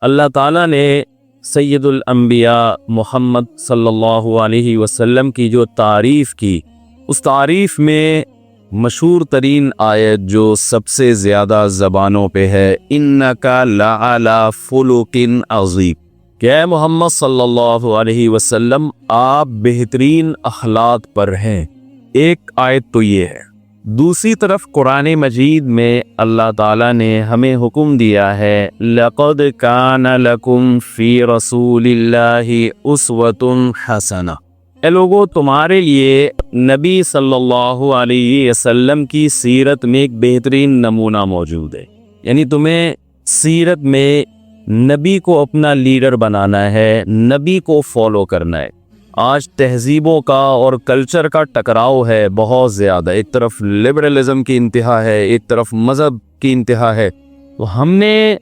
اللہ تعالیٰ نے سید الانبیاء محمد صلی اللہ علیہ وسلم کی جو تعریف کی، اس تعریف میں مشہور ترین آیت جو سب سے زیادہ زبانوں پہ ہے، انک لعلی خلق عظیم، کہ اے محمد صلی اللہ علیہ وسلم آپ بہترین اخلاق پر ہیں۔ ایک آیت تو یہ ہے۔ دوسری طرف قرآن مجید میں اللہ تعالیٰ نے ہمیں حکم دیا ہے، لَقَدْ كَانَ لَكُمْ فِي رَسُولِ اللَّهِ أُسْوَةٌ حَسَنَةٌ، اے لوگو تمہارے لیے نبی صلی اللہ علیہ وسلم کی سیرت میں ایک بہترین نمونہ موجود ہے۔ یعنی تمہیں سیرت میں نبی کو اپنا لیڈر بنانا ہے، نبی کو فالو کرنا ہے۔ آج تہذیبوں کا اور کلچر کا ٹکراؤ ہے بہت زیادہ، ایک طرف لبرلزم کی انتہا ہے، ایک طرف مذہب کی انتہا ہے۔ تو ہم نے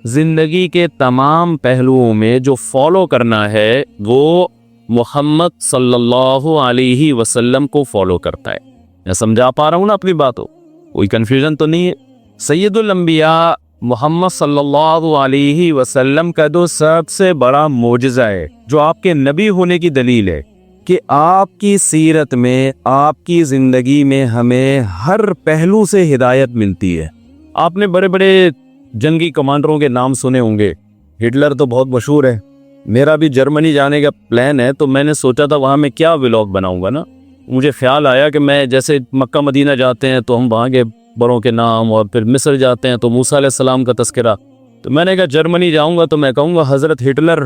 زندگی کے تمام پہلوؤں میں جو فالو کرنا ہے وہ محمد صلی اللہ علیہ وسلم کو فالو کرتا ہے۔ میں سمجھا پا رہا ہوں نا اپنی باتوں؟ کوئی کنفیوژن تو نہیں ہے؟ سید الانبیاء محمد صلی اللہ علیہ وسلم کا جو سب سے بڑا معجزہ ہے، جو آپ کے نبی ہونے کی دلیل ہے، کہ آپ کی سیرت میں، آپ کی زندگی میں ہمیں ہر پہلو سے ہدایت ملتی ہے۔ آپ نے بڑے بڑے جنگی کمانڈروں کے نام سنے ہوں گے، ہٹلر تو بہت مشہور ہے۔ میرا بھی جرمنی جانے کا پلان ہے، تو میں نے سوچا تھا وہاں میں کیا ولاگ بناؤں گا نا۔ مجھے خیال آیا کہ میں جیسے مکہ مدینہ جاتے ہیں تو ہم وہاں کے بڑوں کے نام، اور پھر مصر جاتے ہیں تو موسیٰ علیہ السلام کا تذکرہ، تو میں نے کہا جرمنی جاؤں گا تو میں کہوں گا حضرت ہٹلر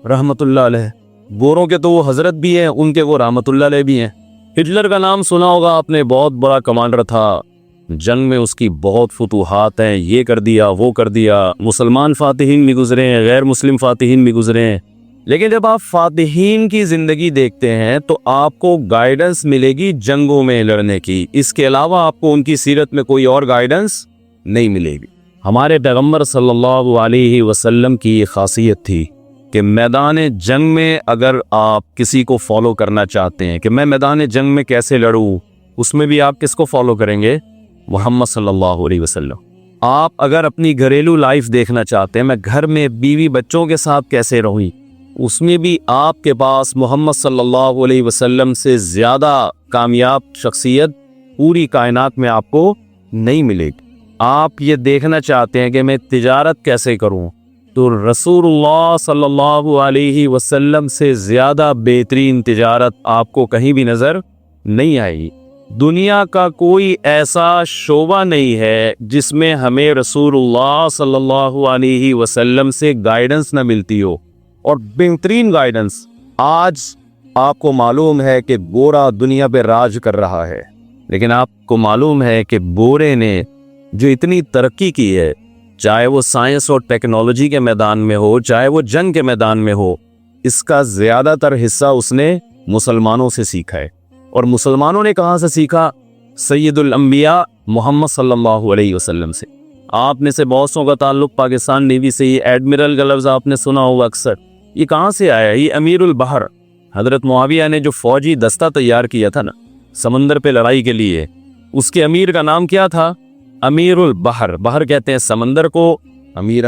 رحمۃ اللہ علیہ۔ گوروں کے تو وہ حضرت بھی ہیں، ان کے وہ رحمۃ اللہ علیہ بھی ہیں۔ ہٹلر کا نام سنا ہوگا آپ نے، بہت بڑا کمانڈر تھا، جنگ میں اس کی بہت فتوحات ہیں، یہ کر دیا وہ کر دیا، مسلمان فاتحین بھی گزرے ہیں، غیر مسلم فاتحین بھی گزرے ہیں۔ لیکن جب آپ فاتحین کی زندگی دیکھتے ہیں تو آپ کو گائیڈنس ملے گی جنگوں میں لڑنے کی، اس کے علاوہ آپ کو ان کی سیرت میں کوئی اور گائیڈنس نہیں ملے گی۔ ہمارے پیغمبر صلی اللہ علیہ وسلم کی یہ خاصیت تھی کہ میدان جنگ میں اگر آپ کسی کو فالو کرنا چاہتے ہیں کہ میں میدان جنگ میں کیسے لڑوں، اس میں بھی آپ کس کو فالو کریں گے؟ محمد صلی اللہ علیہ وسلم۔ آپ اگر اپنی گھریلو لائف دیکھنا چاہتے ہیں، میں گھر میں بیوی بچوں کے ساتھ کیسے رہوں، اس میں بھی آپ کے پاس محمد صلی اللہ علیہ وسلم سے زیادہ کامیاب شخصیت پوری کائنات میں آپ کو نہیں ملے گی۔ آپ یہ دیکھنا چاہتے ہیں کہ میں تجارت کیسے کروں، تو رسول اللہ صلی اللہ علیہ وسلم سے زیادہ بہترین تجارت آپ کو کہیں بھی نظر نہیں آئے گی۔ دنیا کا کوئی ایسا شعبہ نہیں ہے جس میں ہمیں رسول اللہ صلی اللہ علیہ وسلم سے گائیڈنس نہ ملتی ہو، اور بہترین گائیڈنس۔ آج آپ کو معلوم ہے کہ گورا دنیا پہ راج کر رہا ہے، لیکن آپ کو معلوم ہے کہ گورے نے جو اتنی ترقی کی ہے، چاہے وہ سائنس اور ٹیکنالوجی کے میدان میں ہو، چاہے وہ جنگ کے میدان میں ہو، اس کا زیادہ تر حصہ اس نے مسلمانوں سے سیکھا ہے۔ اور مسلمانوں نے کہاں سے سیکھا؟ سید الانبیاء محمد صلی اللہ علیہ وسلم سے۔ آپ میں سے بہت سو کا تعلق پاکستان نیوی سے، یہ ایڈمرل کا لفظ آپ نے سنا ہوگا اکثر۔ یہ کہاں سے آیا؟ یہ امیر البحر، حضرت معاویہ نے جو فوجی دستہ تیار کیا تھا نا سمندر پہ لڑائی کے لیے، اس کے امیر کا نام کیا تھا؟ امیر البحر۔ بحر کہتے ہیں سمندر کو، امیر۔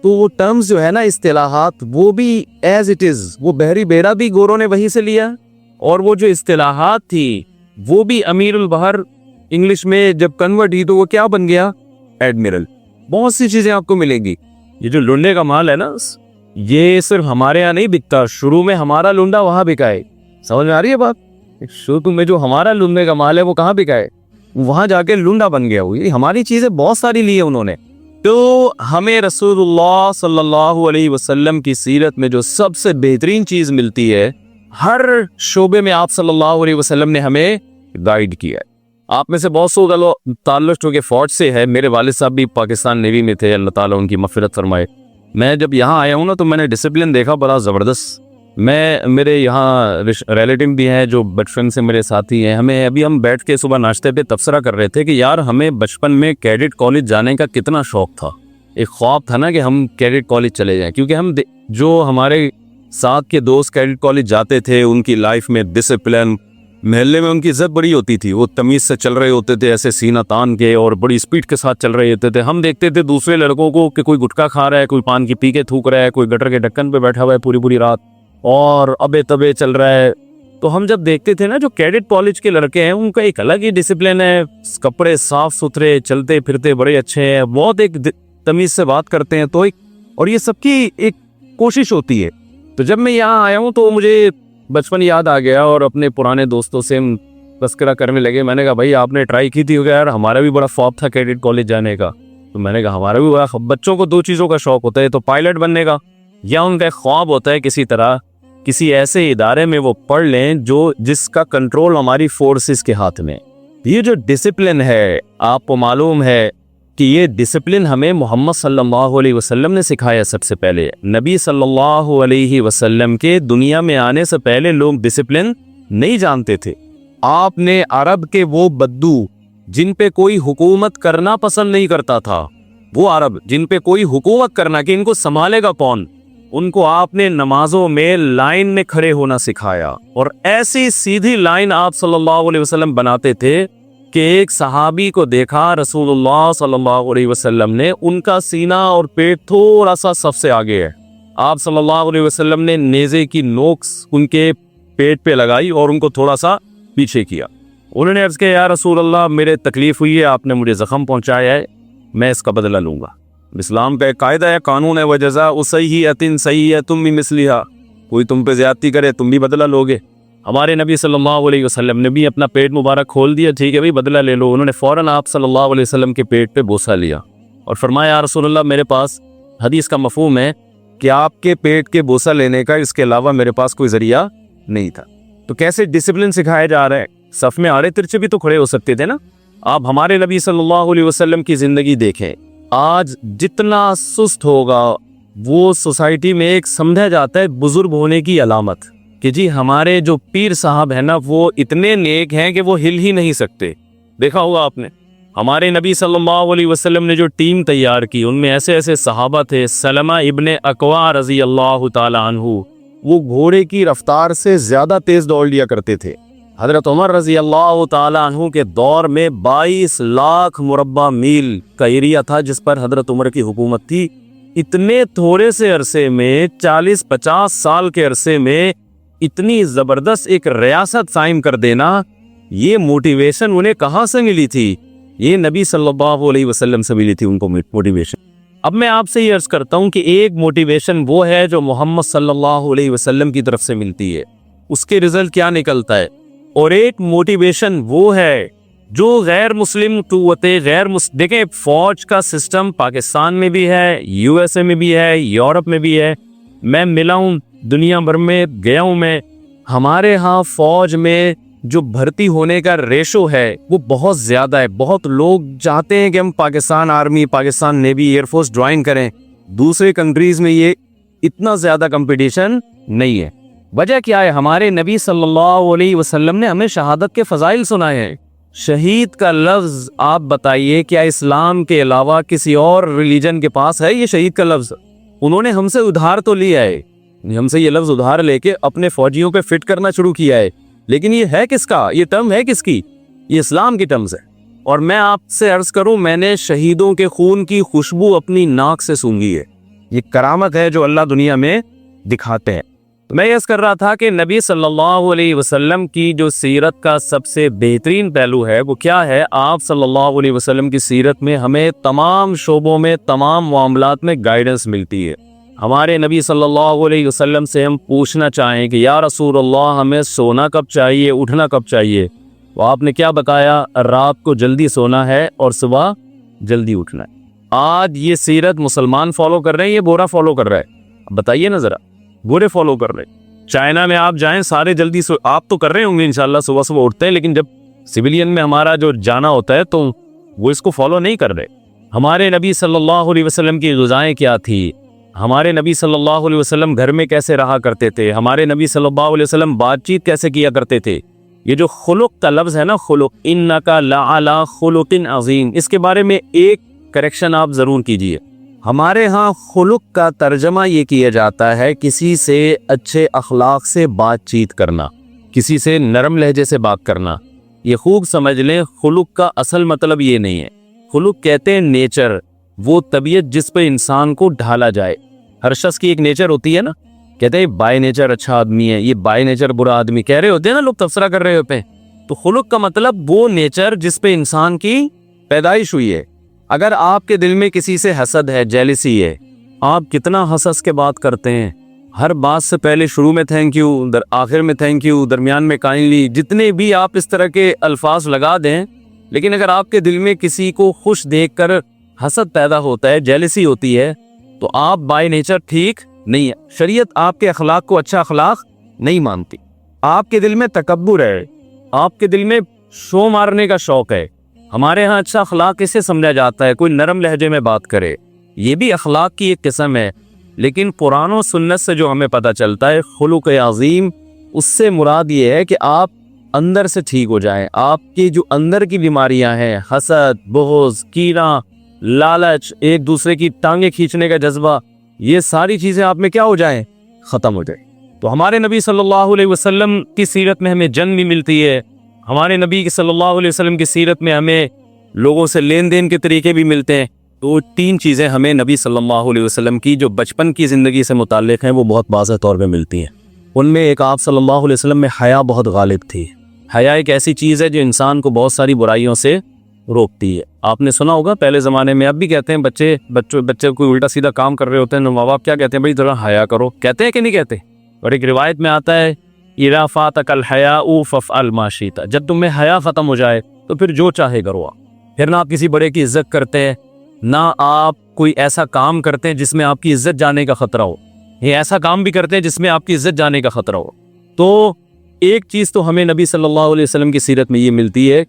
تو وہ ٹرمز جو ہے نا، اصطلاحات، وہ بھی ایز اٹ از، وہ بحری بیڑا بھی گوروں نے وہیں سے لیا، اور وہ جو اصطلاحات تھی وہ بھی امیر البحر انگلش میں جب کنورٹ ہوئی تو وہ کیا بن گیا؟ ایڈمرل۔ بہت سی چیزیں آپ کو ملیں گی۔ یہ جو لنڈے کا مال ہے نا، یہ صرف ہمارے ہاں نہیں بکتا، شروع میں ہمارا لنڈا وہاں بکا ہے۔ سمجھ میں آ رہی ہے بات؟ شروع میں جو ہمارا لنڈے کا مال ہے وہ کہاں بکا ہے؟ وہاں جا کے لنڈا بن گیا ہوئی۔ ہماری چیزیں بہت ساری لی ہیں انہوں نے۔ تو ہمیں رسول اللہ صلی اللہ علیہ وسلم کی سیرت میں جو سب سے بہترین چیز ملتی ہے، ہر شعبے میں آپ صلی اللہ علیہ وسلم نے ہمیں گائیڈ کیا ہے۔ آپ میں سے بہت سو تعلق جو کہ فوج سے ہے، میرے والد صاحب بھی پاکستان نیوی میں تھے، اللہ تعالیٰ ان کی مغفرت فرمائے۔ میں جب یہاں آیا ہوں نا تو میں نے ڈسپلن دیکھا بڑا زبردست۔ میرے یہاں ریلیٹیو بھی ہیں جو بچپن سے میرے ساتھی ہیں، ہم بیٹھ کے صبح ناشتے پہ تبصرہ کر رہے تھے کہ یار ہمیں بچپن میں کیڈٹ کالج جانے کا کتنا شوق تھا، ایک خواب تھا نا کہ ہم کیڈٹ کالج چلے جائیں، کیونکہ ہم جو ہمارے ساتھ کے دوست کیڈٹ کالج جاتے تھے ان کی لائف میں ڈسپلن، محلے میں ان کی عزت بڑی ہوتی تھی، وہ تمیز سے چل رہے ہوتے تھے ایسے سینہ تان کے اور بڑی سپیڈ کے ساتھ چل رہے ہوتے تھے. ہم دیکھتے تھے دوسرے لڑکوں کو کہ کوئی گٹکا کھا رہا ہے، کوئی پان کی پی کے تھوک رہا ہے، کوئی گٹر کے ڈھکن پہ بیٹھا ہوا ہے پوری پوری رات اور ابے تبے چل رہا ہے. تو ہم جب دیکھتے تھے نا جو کیڈٹ کالج کے لڑکے ہیں ان کا ایک الگ ہی ڈسپلن ہے، کپڑے صاف ستھرے، چلتے پھرتے بڑے اچھے ہیں، بہت ایک تمیز سے بات کرتے ہیں. تو اور یہ سب کی ایک کوشش ہوتی ہے. تو جب میں یہاں آیا ہوں تو مجھے بچپن یاد آ گیا اور اپنے پرانے دوستوں سے تذکرہ کرنے لگے. میں نے کہا بھائی آپ نے ٹرائی کی تھی ہوگا یار، ہمارا بھی بڑا خواب تھا کیڈٹ کالج جانے کا. تو میں نے کہا ہمارا بھی بڑا بچوں کو دو چیزوں کا شوق ہوتا ہے، تو پائلٹ بننے کا یا ان کا ایک خواب ہوتا ہے کسی طرح کسی ایسے ادارے میں وہ پڑھ لیں جس کا کنٹرول ہماری فورسز کے ہاتھ میں. یہ جو ڈسپلن ہے آپ کو معلوم ہے کہ یہ ڈسپلن ہمیں محمد صلی اللہ علیہ وسلم نے سکھایا. سب سے پہلے نبی صلی اللہ علیہ وسلم کے دنیا میں آنے سے پہلے لوگ ڈسپلن نہیں جانتے تھے. آپ نے عرب کے وہ بدو جن پہ کوئی حکومت کرنا پسند نہیں کرتا تھا، وہ عرب جن پہ کوئی حکومت کرنا کہ ان کو سنبھالے گا کون، ان کو آپ نے نمازوں میں لائن میں کھڑے ہونا سکھایا. اور ایسی سیدھی لائن آپ صلی اللہ علیہ وسلم بناتے تھے کہ ایک صحابی کو دیکھا رسول اللہ صلی اللہ علیہ وسلم نے، ان کا سینہ اور پیٹ تھوڑا سا صف سے آگے ہے. آپ صلی اللہ علیہ وسلم نے نیزے کی نوک ان کے پیٹ پہ لگائی اور ان کو تھوڑا سا پیچھے کیا. انہوں نے عرض کیا یا رسول اللہ میرے تکلیف ہوئی ہے، آپ نے مجھے زخم پہنچایا ہے، میں اس کا بدلہ لوں گا. اسلام کا ایک قاعدہ ہے، قانون ہے، وجزا سیئۃ سیئۃ بمثلھا، کوئی تم پہ زیادتی کرے تم بھی بدلہ لوگے. ہمارے نبی صلی اللہ علیہ وسلم نے بھی اپنا پیٹ مبارک کھول دیا، ٹھیک ہے بھائی بدلہ لے لو. انہوں نے فوراً آپ صلی اللہ علیہ وسلم کے پیٹ پہ بوسہ لیا اور فرمایا یا رسول اللہ میرے پاس، حدیث کا مفہوم ہے کہ آپ کے پیٹ کے بوسہ لینے کا اس کے علاوہ میرے پاس کوئی ذریعہ نہیں تھا. تو کیسے ڈسپلن سکھایا جا رہا ہے، صف میں آڑے ترچے بھی تو کھڑے ہو سکتے تھے نا. آپ ہمارے نبی صلی اللہ علیہ وسلم کی زندگی دیکھیں، آج جتنا سست ہوگا وہ سوسائٹی میں ایک سمجھا جاتا ہے بزرگ ہونے کی علامت کہ جی ہمارے جو پیر صاحب ہیں نا وہ اتنے نیک ہیں کہ وہ ہل ہی نہیں سکتے. دیکھا ہوگا آپ نے ہمارے نبی صلی اللہ علیہ وسلم نے جو ٹیم تیار کی ان میں ایسے ایسے صحابہ تھے. سلمہ ابن اکوع رضی اللہ تعالی عنہ وہ گھوڑے کی رفتار سے زیادہ تیز دوڑ لیا کرتے تھے. حضرت عمر رضی اللہ تعالی عنہ کے دور میں 22 لاکھ مربع میل کا ایریا تھا جس پر حضرت عمر کی حکومت تھی. اتنے تھوڑے سے عرصے میں 40-50 سال کے عرصے میں اتنی زبردست ایک ریاست قائم کر دینا، یہ موٹیویشن انہیں کہاں سے ملی تھی؟ یہ نبی صلی اللہ علیہ وسلم سے ملی تھی ان کو موٹیویشن. اب میں آپ سے یہ عرض کرتا ہوں کہ ایک موٹیویشن وہ ہے جو محمد صلی اللہ علیہ وسلم کی طرف سے ملتی ہے، اس کے رزلٹ کیا نکلتا ہے، اور ایک موٹیویشن وہ ہے جو غیر مسلم قوتیں دیکھیں فوج کا سسٹم پاکستان میں بھی ہے، یو ایس اے میں بھی ہے، یورپ میں بھی ہے. میں ملا ہوں دنیا بھر میں گیا ہوں میں، ہمارے ہاں فوج میں جو بھرتی ہونے کا ریشو ہے وہ بہت زیادہ ہے. بہت لوگ چاہتے ہیں کہ ہم Pakistan army, Pakistan navy, air force join کریں. دوسرے کنٹریز میں یہ اتنا زیادہ کمپٹیشن نہیں ہے. وجہ کیا ہے؟ ہمارے نبی صلی اللہ علیہ وسلم نے ہمیں شہادت کے فضائل سنائے ہیں. شہید کا لفظ آپ بتائیے کیا اسلام کے علاوہ کسی اور ریلیجن کے پاس ہے یہ شہید کا لفظ؟ انہوں نے ہم سے ادھار تو لیا ہے، ہم سے یہ لفظ ادھار لے کے اپنے فوجیوں پہ فٹ کرنا شروع کیا ہے، لیکن یہ ہے کس کا؟ یہ ٹرم ہے کس کی؟ یہ اسلام کی ٹرمز ہے. اور میں آپ سے عرض کروں میں نے شہیدوں کے خون کی خوشبو اپنی ناک سے سونگھی ہے. یہ کرامت ہے جو اللہ دنیا میں دکھاتے ہیں. میں یہ عرض کر رہا تھا کہ نبی صلی اللہ علیہ وسلم کی جو سیرت کا سب سے بہترین پہلو ہے وہ کیا ہے؟ آپ صلی اللہ علیہ وسلم کی سیرت میں ہمیں تمام شعبوں میں تمام معاملات میں گائیڈنس ملتی ہے. ہمارے نبی صلی اللہ علیہ وسلم سے ہم پوچھنا چاہیں کہ یا رسول اللہ ہمیں سونا کب چاہیے، اٹھنا کب چاہیے، تو آپ نے کیا بتایا؟ رات کو جلدی سونا ہے اور صبح جلدی اٹھنا ہے. آج یہ سیرت مسلمان فالو کر رہے ہیں، یہ بورا فالو کر رہا ہے؟ بتائیے نا ذرا، بورے فالو کر رہے ہیں. چائنا میں آپ جائیں سارے جلدی آپ تو کر رہے ہوں گے انشاءاللہ، صبح صبح اٹھتے ہیں، لیکن جب سویلین میں ہمارا جو جانا ہوتا ہے تو وہ اس کو فالو نہیں کر رہے. ہمارے نبی صلی اللہ علیہ وسلم کی غذائیں کیا تھی؟ ہمارے نبی صلی اللہ علیہ وسلم گھر میں کیسے رہا کرتے تھے؟ ہمارے نبی صلی اللہ علیہ وسلم بات چیت کیسے کیا کرتے تھے؟ یہ جو خلق کا لفظ ہے نا، خلق، انک لعلی خلق عظیم، اس کے بارے میں ایک کریکشن آپ ضرور کیجئے. ہمارے ہاں خلق کا ترجمہ یہ کیا جاتا ہے کسی سے اچھے اخلاق سے بات چیت کرنا. کسی سے نرم لہجے سے بات کرنا، یہ خوب سمجھ لیں خلق کا اصل مطلب یہ نہیں ہے۔ خلق کہتے ہیں نیچر، وہ طبیعت جس پہ انسان کو ڈھالا جائے۔ ہر شخص کی ایک نیچر ہوتی ہے نا، کہتے ہیں بائی نیچر اچھا آدمی ہے، یہ بائی نیچر برا آدمی، کہہ رہے ہوتے ہیں نا لوگ، تبصرہ کر رہے ہوتے ہیں۔ تو خلق کا مطلب وہ نیچر جس پہ انسان کی پیدائش ہوئی ہے۔ اگر آپ کے دل میں کسی سے حسد ہے، جیلسی ہے، آپ کتنا ہنس کے بات کرتے ہیں، ہر بات سے پہلے شروع میں تھینک یو، آخر میں تھینک یو، درمیان میں کائنڈلی، جتنے بھی آپ اس طرح کے الفاظ لگا دیں، لیکن اگر آپ کے دل میں کسی کو خوش دیکھ کر حسد پیدا ہوتا ہے، جیلسی ہوتی ہے، تو آپ بائی نیچر ٹھیک نہیں ہے۔ شریعت آپ کے اخلاق کو اچھا اخلاق نہیں مانتی۔ آپ کے دل میں تکبر ہے، آپ کے دل میں شو مارنے کا شوق ہے۔ ہمارے ہاں اچھا اخلاق کیسے سمجھا جاتا ہے؟ کوئی نرم لہجے میں بات کرے، یہ بھی اخلاق کی ایک قسم ہے۔ لیکن قرآن و سنت سے جو ہمیں پتہ چلتا ہے خلق عظیم، اس سے مراد یہ ہے کہ آپ اندر سے ٹھیک ہو جائیں۔ آپ کی جو اندر کی بیماریاں ہیں، حسد، بغض، کینہ، لالچ، ایک دوسرے کی ٹانگیں کھینچنے کا جذبہ، یہ ساری چیزیں آپ میں کیا ہو جائیں؟ ختم ہو جائیں۔ تو ہمارے نبی صلی اللہ علیہ وسلم کی سیرت میں ہمیں جنگ بھی ملتی ہے، ہمارے نبی صلی اللہ علیہ وسلم کی سیرت میں ہمیں لوگوں سے لین دین کے طریقے بھی ملتے ہیں۔ تو تین چیزیں ہمیں نبی صلی اللہ علیہ وسلم کی جو بچپن کی زندگی سے متعلق ہیں وہ بہت واضح طور پہ ملتی ہیں۔ ان میں ایک آپ صلی اللہ علیہ وسلم میں حیا بہت غالب تھی۔ حیا ایک ایسی چیز ہے جو انسان کو بہت ساری برائیوں سے روکتی ہے۔ آپ نے سنا ہوگا پہلے زمانے میں، اب بھی کہتے ہیں بچے کوئی الٹا سیدھا کام کر رہے ہوتے ہیں، ماں باپ کیا کہتے ہیں؟ بھائی ذرا حیا کرو، کہتے ہیں کہ نہیں کہتے؟ اور ایک روایت میں آتا ہے اذا فاتک الحیاء فافعل ما شئت، جب تم میں حیا ختم ہو جائے تو پھر جو چاہے کرو۔ پھر نہ آپ کسی بڑے کی عزت کرتے ہیں، نہ آپ کوئی ایسا کام کرتے ہیں جس میں آپ کی عزت جانے کا خطرہ ہو، یہ ایسا کام بھی کرتے ہیں جس میں آپ کی عزت جانے کا خطرہ ہو۔ تو ایک چیز تو ہمیں نبی صلی اللہ علیہ وسلم کی سیرت میں یہ ملتی ہے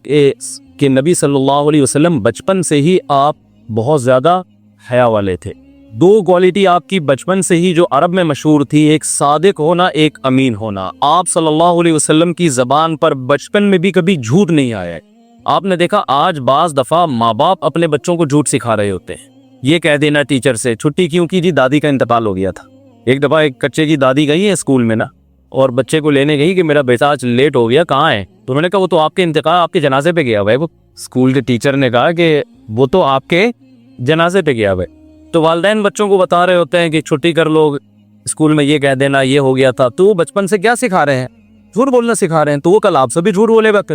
کہ نبی صلی اللہ علیہ وسلم بچپن سے ہی آپ بہت زیادہ حیا والے تھے۔ دو کوالٹی آپ کی بچپن سے ہی جو عرب میں مشہور تھی، ایک صادق ہونا، ایک امین ہونا۔ آپ صلی اللہ علیہ وسلم کی زبان پر بچپن میں بھی کبھی جھوٹ نہیں آیا ہے۔ آپ نے دیکھا آج بعض دفعہ ماں باپ اپنے بچوں کو جھوٹ سکھا رہے ہوتے ہیں، یہ کہہ دینا ٹیچر سے چھٹی کیوں کی؟ جی دادی کا انتقال ہو گیا تھا۔ ایک دفعہ ایک بچے کی دادی گئی ہے اسکول میں نا، اور بچے کو لینے گئی کہ میرا بیٹا آج لیٹ ہو گیا، کہاں ہے؟ تو انہوں نے کہا وہ تو آپ کے انتقال، آپ کے جنازے پہ گیا ہوا ہے۔ وہ اسکول کے ٹیچر نے کہا کہ وہ تو آپ کے جنازے پہ گیا ہوا ہے۔ تو والدین بچوں کو بتا رہے ہوتے ہیں کہ چھٹی کر لو، اسکول میں یہ کہہ دینا یہ ہو گیا تھا۔ تو وہ بچپن سے کیا سکھا رہے ہیں؟ جھوٹ بولنا سکھا رہے ہیں۔ تو وہ کل آپ سے بھی جھوٹ بولے وقت،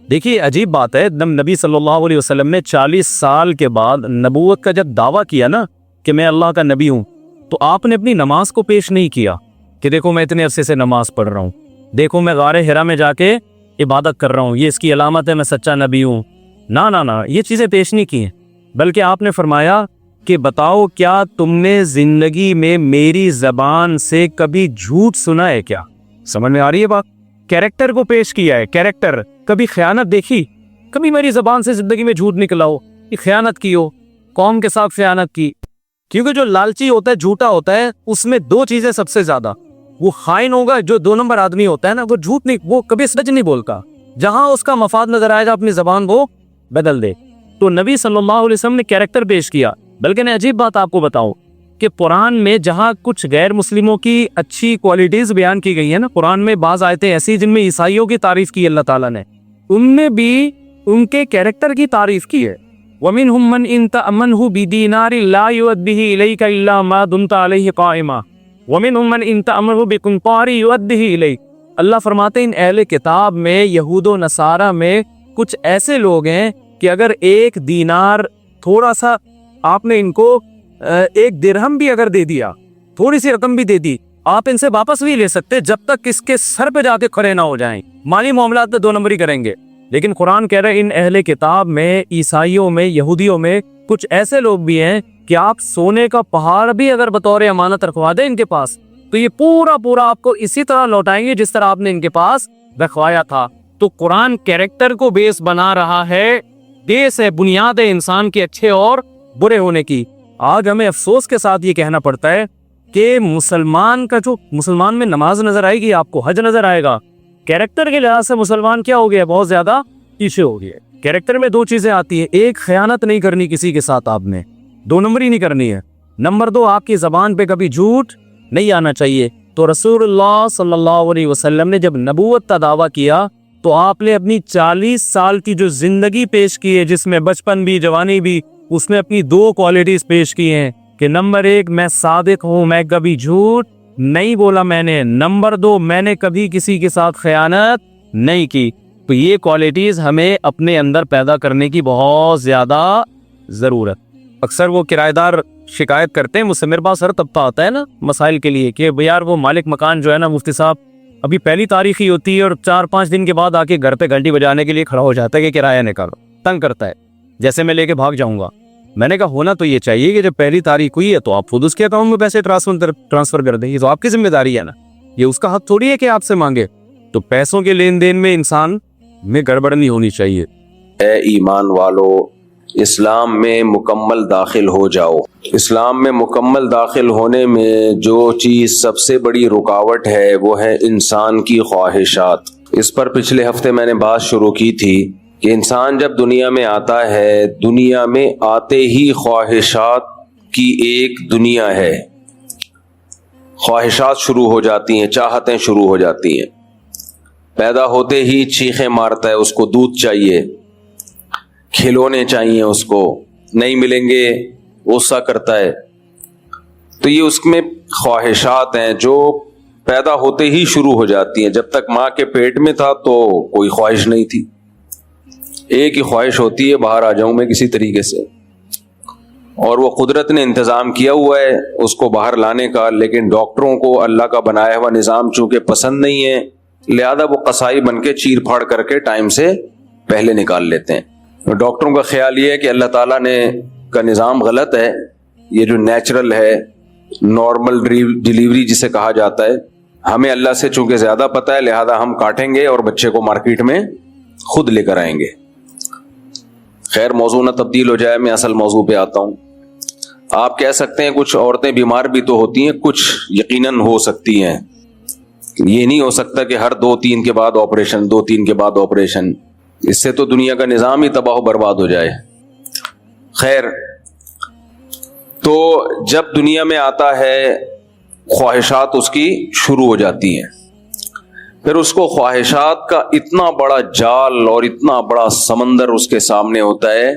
دیکھیے عجیب بات ہے، نبی صلی اللہ علیہ وسلم نے 40 سال کے بعد نبوت کا جب دعویٰ کیا نا کہ میں اللہ کا نبی ہوں، تو آپ نے اپنی نماز کو پیش نہیں کیا کہ دیکھو میں اتنے عرصے سے نماز پڑھ رہا ہوں، دیکھو میں غار حرا میں جا کے عبادت کر رہا ہوں، یہ اس کی علامت ہے میں سچا نبی ہوں۔ نہ یہ چیزیں پیش نہیں کی ہیں، بلکہ آپ نے فرمایا کہ بتاؤ کیا تم نے زندگی میں میری زبان سے کبھی جھوٹ سنا ہے کیا؟ سمجھ میں آ رہی ہے بات؟ کیریکٹر کو پیش کیا ہے، کیریکٹر۔ کبھی خیانت دیکھی؟ کبھی میری زبان سے زندگی میں جھوٹ نکلا ہو، کہ خیانت کی ہو، قوم کے ساتھ خیانت کی؟ کیونکہ جو لالچی ہوتا ہے، جھوٹا ہوتا ہے، اس میں دو چیزیں سب سے زیادہ، وہ خائن ہوگا، جو 2 نمبر آدمی ہوتا ہے نا، وہ جھوٹ نہیں، وہ کبھی سچ نہیں بولتا، جہاں اس کا مفاد نظر آئے گا اپنی زبان کو بدل دے۔ تو نبی صلی اللہ علیہ وسلم نے کیریکٹر پیش کیا۔ بلکہ میں عجیب بات آپ کو بتاؤں کہ قرآن میں جہاں کچھ غیر مسلموں کی اچھی کوالٹیز بیان کی گئی ہیں نا، قرآن میں بعض آیتیں ایسی جن میں عیسائیوں کی تعریف کی اللہ تعالیٰ نے، ان میں بھی ان کے کیریکٹر کی تعریف کی ہے۔ وَمِنْهُمْ مَنْ إِنْ تَأْمَنْهُ بِدِينَارٍ لَا يُؤَدِّهِ إِلَيْكَ إِلَّا مَا دُمْتَ عَلَيْهِ قَائِمًا وَمِنْهُمْ مَنْ إِنْ تَأْمَنْهُ بِقِنْطَارٍ يُؤَدِّهِ إِلَيْكَ۔ اللہ فرماتے ہیں ان اہل کتاب میں، یہود و نصارہ میں کچھ ایسے لوگ ہیں کہ اگر 1 دینار تھوڑا سا آپ نے ان کو 1 درہم بھی اگر دے دیا، تھوڑی سی رقم بھی دے دی، آپ ان سے واپس بھی لے سکتے جب تک اس کے سر پہ جا کے کھڑے نہ ہو جائیں۔ مالی معاملات میں 2 نمبری کریں گے، لیکن قرآن کہہ رہے ہیں ان اہل کتاب میں، عیسائیوں میں، یہودیوں میں کچھ ایسے لوگ بھی ہیں کہ آپ سونے کا پہاڑ بھی اگر بطور امانت رکھوا دیں ان کے پاس تو یہ پورا آپ کو اسی طرح لوٹائیں گے جس طرح آپ نے ان کے پاس رکھوایا تھا۔ تو قرآن کیریکٹر کو بیس بنا رہا ہے، بیس ہے، بنیاد ہے انسان کے اچھے اور برے ہونے کی۔ آج ہمیں افسوس کے ساتھ یہ کہنا پڑتا ہے کہ مسلمان کا جو مسلمان میں نماز نظر آئے گی، آپ کو حج نظر آئے گا، کیریکٹر کے لحاظ سے مسلمان کیا ہو گیا؟ بہت زیادہ پیچھے ہو گیا۔ کیریکٹر میں 2 چیزیں آتی ہیں، ایک خیانت نہیں کرنی کسی کے ساتھ، آپ نے 2 نمبری نہیں کرنی ہے۔ نمبر 2 آپ کی زبان پہ کبھی جھوٹ نہیں آنا چاہیے۔ تو رسول اللہ صلی اللہ علیہ وسلم نے جب نبوت کا دعویٰ کیا تو آپ نے اپنی 40 سال کی جو زندگی پیش کی ہے، جس میں بچپن بھی جوانی بھی، اس میں اپنی 2 کوالٹیز پیش کی ہیں کہ نمبر 1 میں صادق ہوں، میں کبھی جھوٹ نہیں بولا میں نے، نمبر 2 میں نے کبھی کسی کے ساتھ خیانت نہیں کی۔ تو یہ کوالٹیز ہمیں اپنے اندر پیدا کرنے کی بہت زیادہ ضرورت۔ اکثر وہ کرایہ دار شکایت کرتے ہیں مجھ سے، میرے پاس ہر طبقہ آتا ہے نا مسائل کے لیے کہ یار وہ مالک مکان جو ہے نا مفتی صاحب ابھی پہلی تاریخ ہی ہوتی ہے اور 4-5 دن کے بعد آ کے گھر پہ گھنٹی بجانے کے لیے کھڑا ہو جاتا ہے کہ کرایہ نکالو، تنگ کرتا ہے، جیسے میں لے کے بھاگ جاؤں گا۔ میں نے کہا ہونا تو یہ چاہیے کہ جب پہلی تاریخ ہوئی ہے تو آپ خود اس کے اکاؤنٹ میں پیسے ٹرانسفر کر دیں، یہ تو آپ کی ذمہ داری ہے نا، یہ اس کا حق تھوڑی ہے کہ آپ سے مانگے۔ تو پیسوں کے لین دین میں انسان میں گڑبڑ نہیں ہونی چاہیے۔ اے ایمان والو، اسلام میں مکمل داخل ہو جاؤ۔ اسلام میں مکمل داخل ہونے میں جو چیز سب سے بڑی رکاوٹ ہے وہ ہے انسان کی خواہشات۔ اس پر پچھلے ہفتے میں نے بات شروع کی تھی کہ انسان جب دنیا میں آتا ہے، دنیا میں آتے ہی خواہشات کی ایک دنیا ہے، خواہشات شروع ہو جاتی ہیں، چاہتیں شروع ہو جاتی ہیں۔ پیدا ہوتے ہی چیخیں مارتا ہے، اس کو دودھ چاہیے، کھلونے چاہیے، اس کو نہیں ملیں گے غصہ کرتا ہے۔ تو یہ اس میں خواہشات ہیں جو پیدا ہوتے ہی شروع ہو جاتی ہیں۔ جب تک ماں کے پیٹ میں تھا تو کوئی خواہش نہیں تھی، ایک ہی خواہش ہوتی ہے باہر آ جاؤں میں کسی طریقے سے، اور وہ قدرت نے انتظام کیا ہوا ہے اس کو باہر لانے کا، لیکن ڈاکٹروں کو اللہ کا بنایا ہوا نظام چونکہ پسند نہیں ہے، لہذا وہ قصائی بن کے چیر پھاڑ کر کے ٹائم سے پہلے نکال لیتے ہیں۔ ڈاکٹروں کا خیال یہ ہے کہ اللہ تعالیٰ نے کا نظام غلط ہے، یہ جو نیچرل ہے، نارمل ڈیلیوری جسے کہا جاتا ہے، ہمیں اللہ سے چونکہ زیادہ پتہ ہے لہذا ہم کاٹیں گے اور بچے کو مارکیٹ میں خود لے کر آئیں گے۔ خیر موضوع نہ تبدیل ہو جائے، میں اصل موضوع پہ آتا ہوں۔ آپ کہہ سکتے ہیں کچھ عورتیں بیمار بھی تو ہوتی ہیں، کچھ یقیناً ہو سکتی ہیں، یہ نہیں ہو سکتا کہ ہر 2-3 کے بعد آپریشن، 2-3 کے بعد آپریشن، اس سے تو دنیا کا نظام ہی تباہ و برباد ہو جائے۔ خیر، تو جب دنیا میں آتا ہے خواہشات اس کی شروع ہو جاتی ہیں، پھر اس کو خواہشات کا اتنا بڑا جال اور اتنا بڑا سمندر اس کے سامنے ہوتا ہے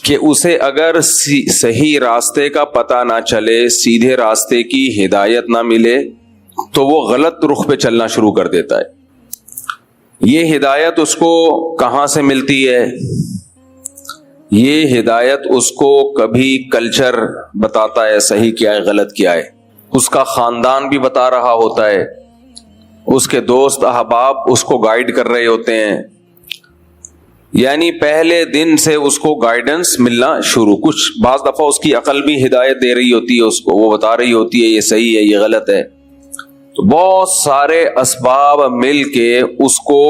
کہ اسے اگر صحیح راستے کا پتہ نہ چلے، سیدھے راستے کی ہدایت نہ ملے تو وہ غلط رخ پہ چلنا شروع کر دیتا ہے۔ یہ ہدایت اس کو کہاں سے ملتی ہے؟ یہ ہدایت اس کو کبھی کلچر بتاتا ہے صحیح کیا ہے غلط کیا ہے، اس کا خاندان بھی بتا رہا ہوتا ہے، اس کے دوست احباب اس کو گائیڈ کر رہے ہوتے ہیں، یعنی پہلے دن سے اس کو گائیڈنس ملنا شروع، کچھ بعض دفعہ اس کی عقل بھی ہدایت دے رہی ہوتی ہے اس کو، وہ بتا رہی ہوتی ہے یہ صحیح ہے یہ غلط ہے۔ تو بہت سارے اسباب مل کے اس کو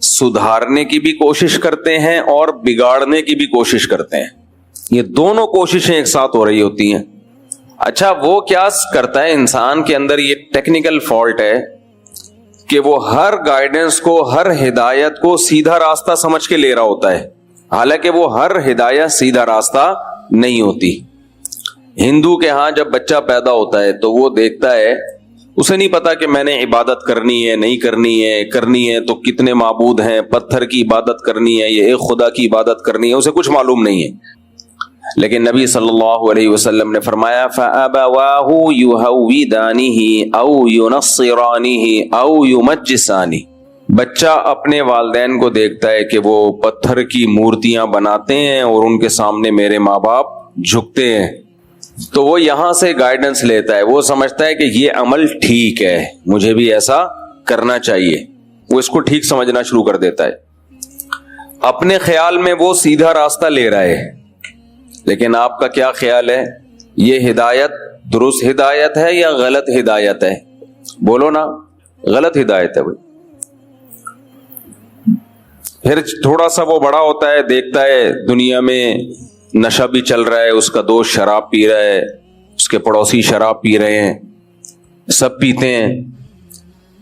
سدھارنے کی بھی کوشش کرتے ہیں اور بگاڑنے کی بھی کوشش کرتے ہیں، یہ دونوں کوششیں ایک ساتھ ہو رہی ہوتی ہیں۔ اچھا وہ کیا کرتا ہے، انسان کے اندر یہ ٹیکنیکل فالٹ ہے کہ وہ ہر گائیڈنس کو، ہر ہدایت کو سیدھا راستہ سمجھ کے لے رہا ہوتا ہے، حالانکہ وہ ہر ہدایت سیدھا راستہ نہیں ہوتی۔ ہندو کے ہاں جب بچہ پیدا ہوتا ہے تو وہ دیکھتا ہے، اسے نہیں پتا کہ میں نے عبادت کرنی ہے نہیں کرنی ہے تو کتنے معبود ہیں، پتھر کی عبادت کرنی ہے یا ایک خدا کی عبادت کرنی ہے، اسے کچھ معلوم نہیں ہے۔ لیکن نبی صلی اللہ علیہ وسلم نے فرمایا فَأَبَوَاهُ يُهَوِّدَانِهِ أَوْ يُنَصِّرَانِهِ أَوْ يُمَجِّسَانِهِ، بچہ اپنے والدین کو دیکھتا ہے کہ وہ پتھر کی مورتیاں بناتے ہیں اور ان کے سامنے میرے ماں باپ جھکتے ہیں، تو وہ یہاں سے گائیڈنس لیتا ہے، وہ سمجھتا ہے کہ یہ عمل ٹھیک ہے، مجھے بھی ایسا کرنا چاہیے، وہ اس کو ٹھیک سمجھنا شروع کر دیتا ہے، اپنے خیال میں وہ سیدھا راستہ لے رہا ہے، لیکن آپ کا کیا خیال ہے، یہ ہدایت درست ہدایت ہے یا غلط ہدایت ہے؟ بولو نا، غلط ہدایت ہے بھائی۔ پھر تھوڑا سا وہ بڑا ہوتا ہے، دیکھتا ہے دنیا میں نشہ بھی چل رہا ہے، اس کا دوست شراب پی رہا ہے، اس کے پڑوسی شراب پی رہے ہیں، سب پیتے ہیں،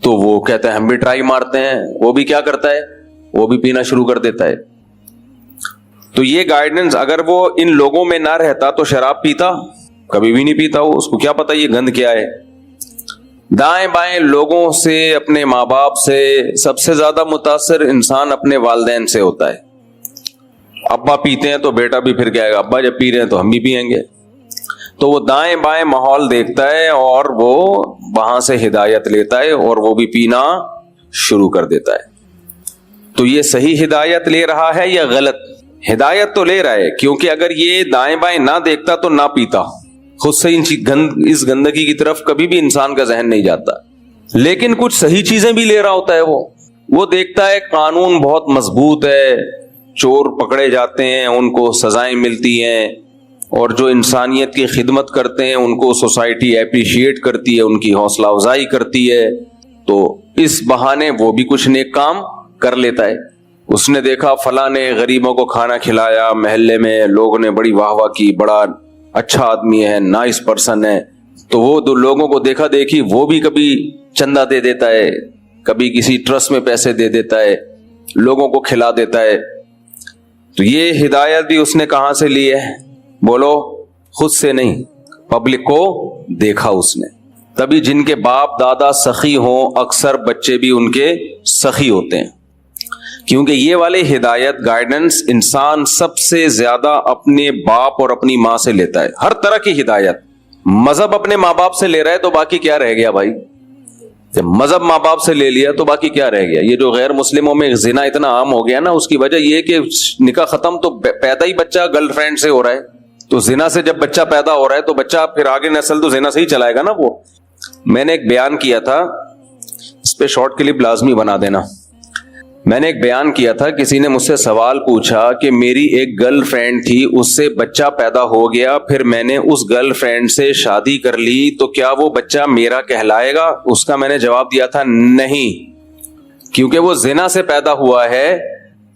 تو وہ کہتا ہے ہم بھی ٹرائی مارتے ہیں، وہ بھی کیا کرتا ہے، وہ بھی پینا شروع کر دیتا ہے۔ تو یہ گائیڈنس اگر وہ ان لوگوں میں نہ رہتا تو شراب پیتا؟ کبھی بھی نہیں پیتا، وہ اس کو کیا پتا یہ گند کیا ہے، دائیں بائیں لوگوں سے، اپنے ماں باپ سے سب سے زیادہ متاثر انسان اپنے والدین سے ہوتا ہے. ابا پیتے ہیں تو بیٹا بھی پھر کہے گا ابا جب پی رہے ہیں تو ہم بھی پیئیں گے. تو وہ دائیں بائیں ماحول دیکھتا ہے اور وہ وہاں سے ہدایت لیتا ہے اور وہ بھی پینا شروع کر دیتا ہے. تو یہ صحیح ہدایت لے رہا ہے یا غلط؟ ہدایت تو لے رہا ہے، کیونکہ اگر یہ دائیں بائیں نہ دیکھتا تو نہ پیتا. خود سے اس گندگی کی طرف کبھی بھی انسان کا ذہن نہیں جاتا. لیکن کچھ صحیح چیزیں بھی لے رہا ہوتا ہے. وہ دیکھتا ہے قانون بہت مضبوط ہے، چور پکڑے جاتے ہیں، ان کو سزائیں ملتی ہیں، اور جو انسانیت کی خدمت کرتے ہیں ان کو سوسائٹی اپریشیٹ کرتی ہے، ان کی حوصلہ افزائی کرتی ہے. تو اس بہانے وہ بھی کچھ نیک کام کر لیتا ہے. اس نے دیکھا فلاں نے غریبوں کو کھانا کھلایا، محلے میں لوگوں نے بڑی واہ واہ کی، بڑا اچھا آدمی ہے، نائس پرسن ہے. تو وہ دو لوگوں کو دیکھا دیکھی وہ بھی کبھی چندہ دے دیتا ہے، کبھی کسی ٹرسٹ میں پیسے دے دیتا ہے، لوگوں کو کھلا دیتا ہے. تو یہ ہدایت بھی اس نے کہاں سے لی ہے؟ بولو، خود سے نہیں، پبلک کو دیکھا اس نے. تبھی جن کے باپ دادا سخی ہوں اکثر بچے بھی ان کے سخی ہوتے ہیں، کیونکہ یہ والے ہدایت گائیڈنس انسان سب سے زیادہ اپنے باپ اور اپنی ماں سے لیتا ہے. ہر طرح کی ہدایت. مذہب اپنے ماں باپ سے لے رہا ہے تو باقی کیا رہ گیا بھائی؟ جب مذہب ماں باپ سے لے لیا تو باقی کیا رہ گیا؟ یہ جو غیر مسلموں میں زنا اتنا عام ہو گیا نا، اس کی وجہ یہ کہ نکاح ختم تو پیدا ہی بچہ گرل فرینڈ سے ہو رہا ہے. تو زنا سے جب بچہ پیدا ہو رہا ہے تو بچہ پھر آگے نسل تو زنا سے ہی چلائے گا نا. وہ میں نے ایک بیان کیا تھا، اس پہ شارٹ کلپ لازمی بنا دینا. میں نے ایک بیان کیا تھا، کسی نے مجھ سے سوال پوچھا کہ میری ایک گرل فرینڈ تھی، اس سے بچہ پیدا ہو گیا، پھر میں نے اس گرل فرینڈ سے شادی کر لی، تو کیا وہ بچہ میرا کہلائے گا؟ اس کا میں نے جواب دیا تھا نہیں، کیونکہ وہ زنا سے پیدا ہوا ہے،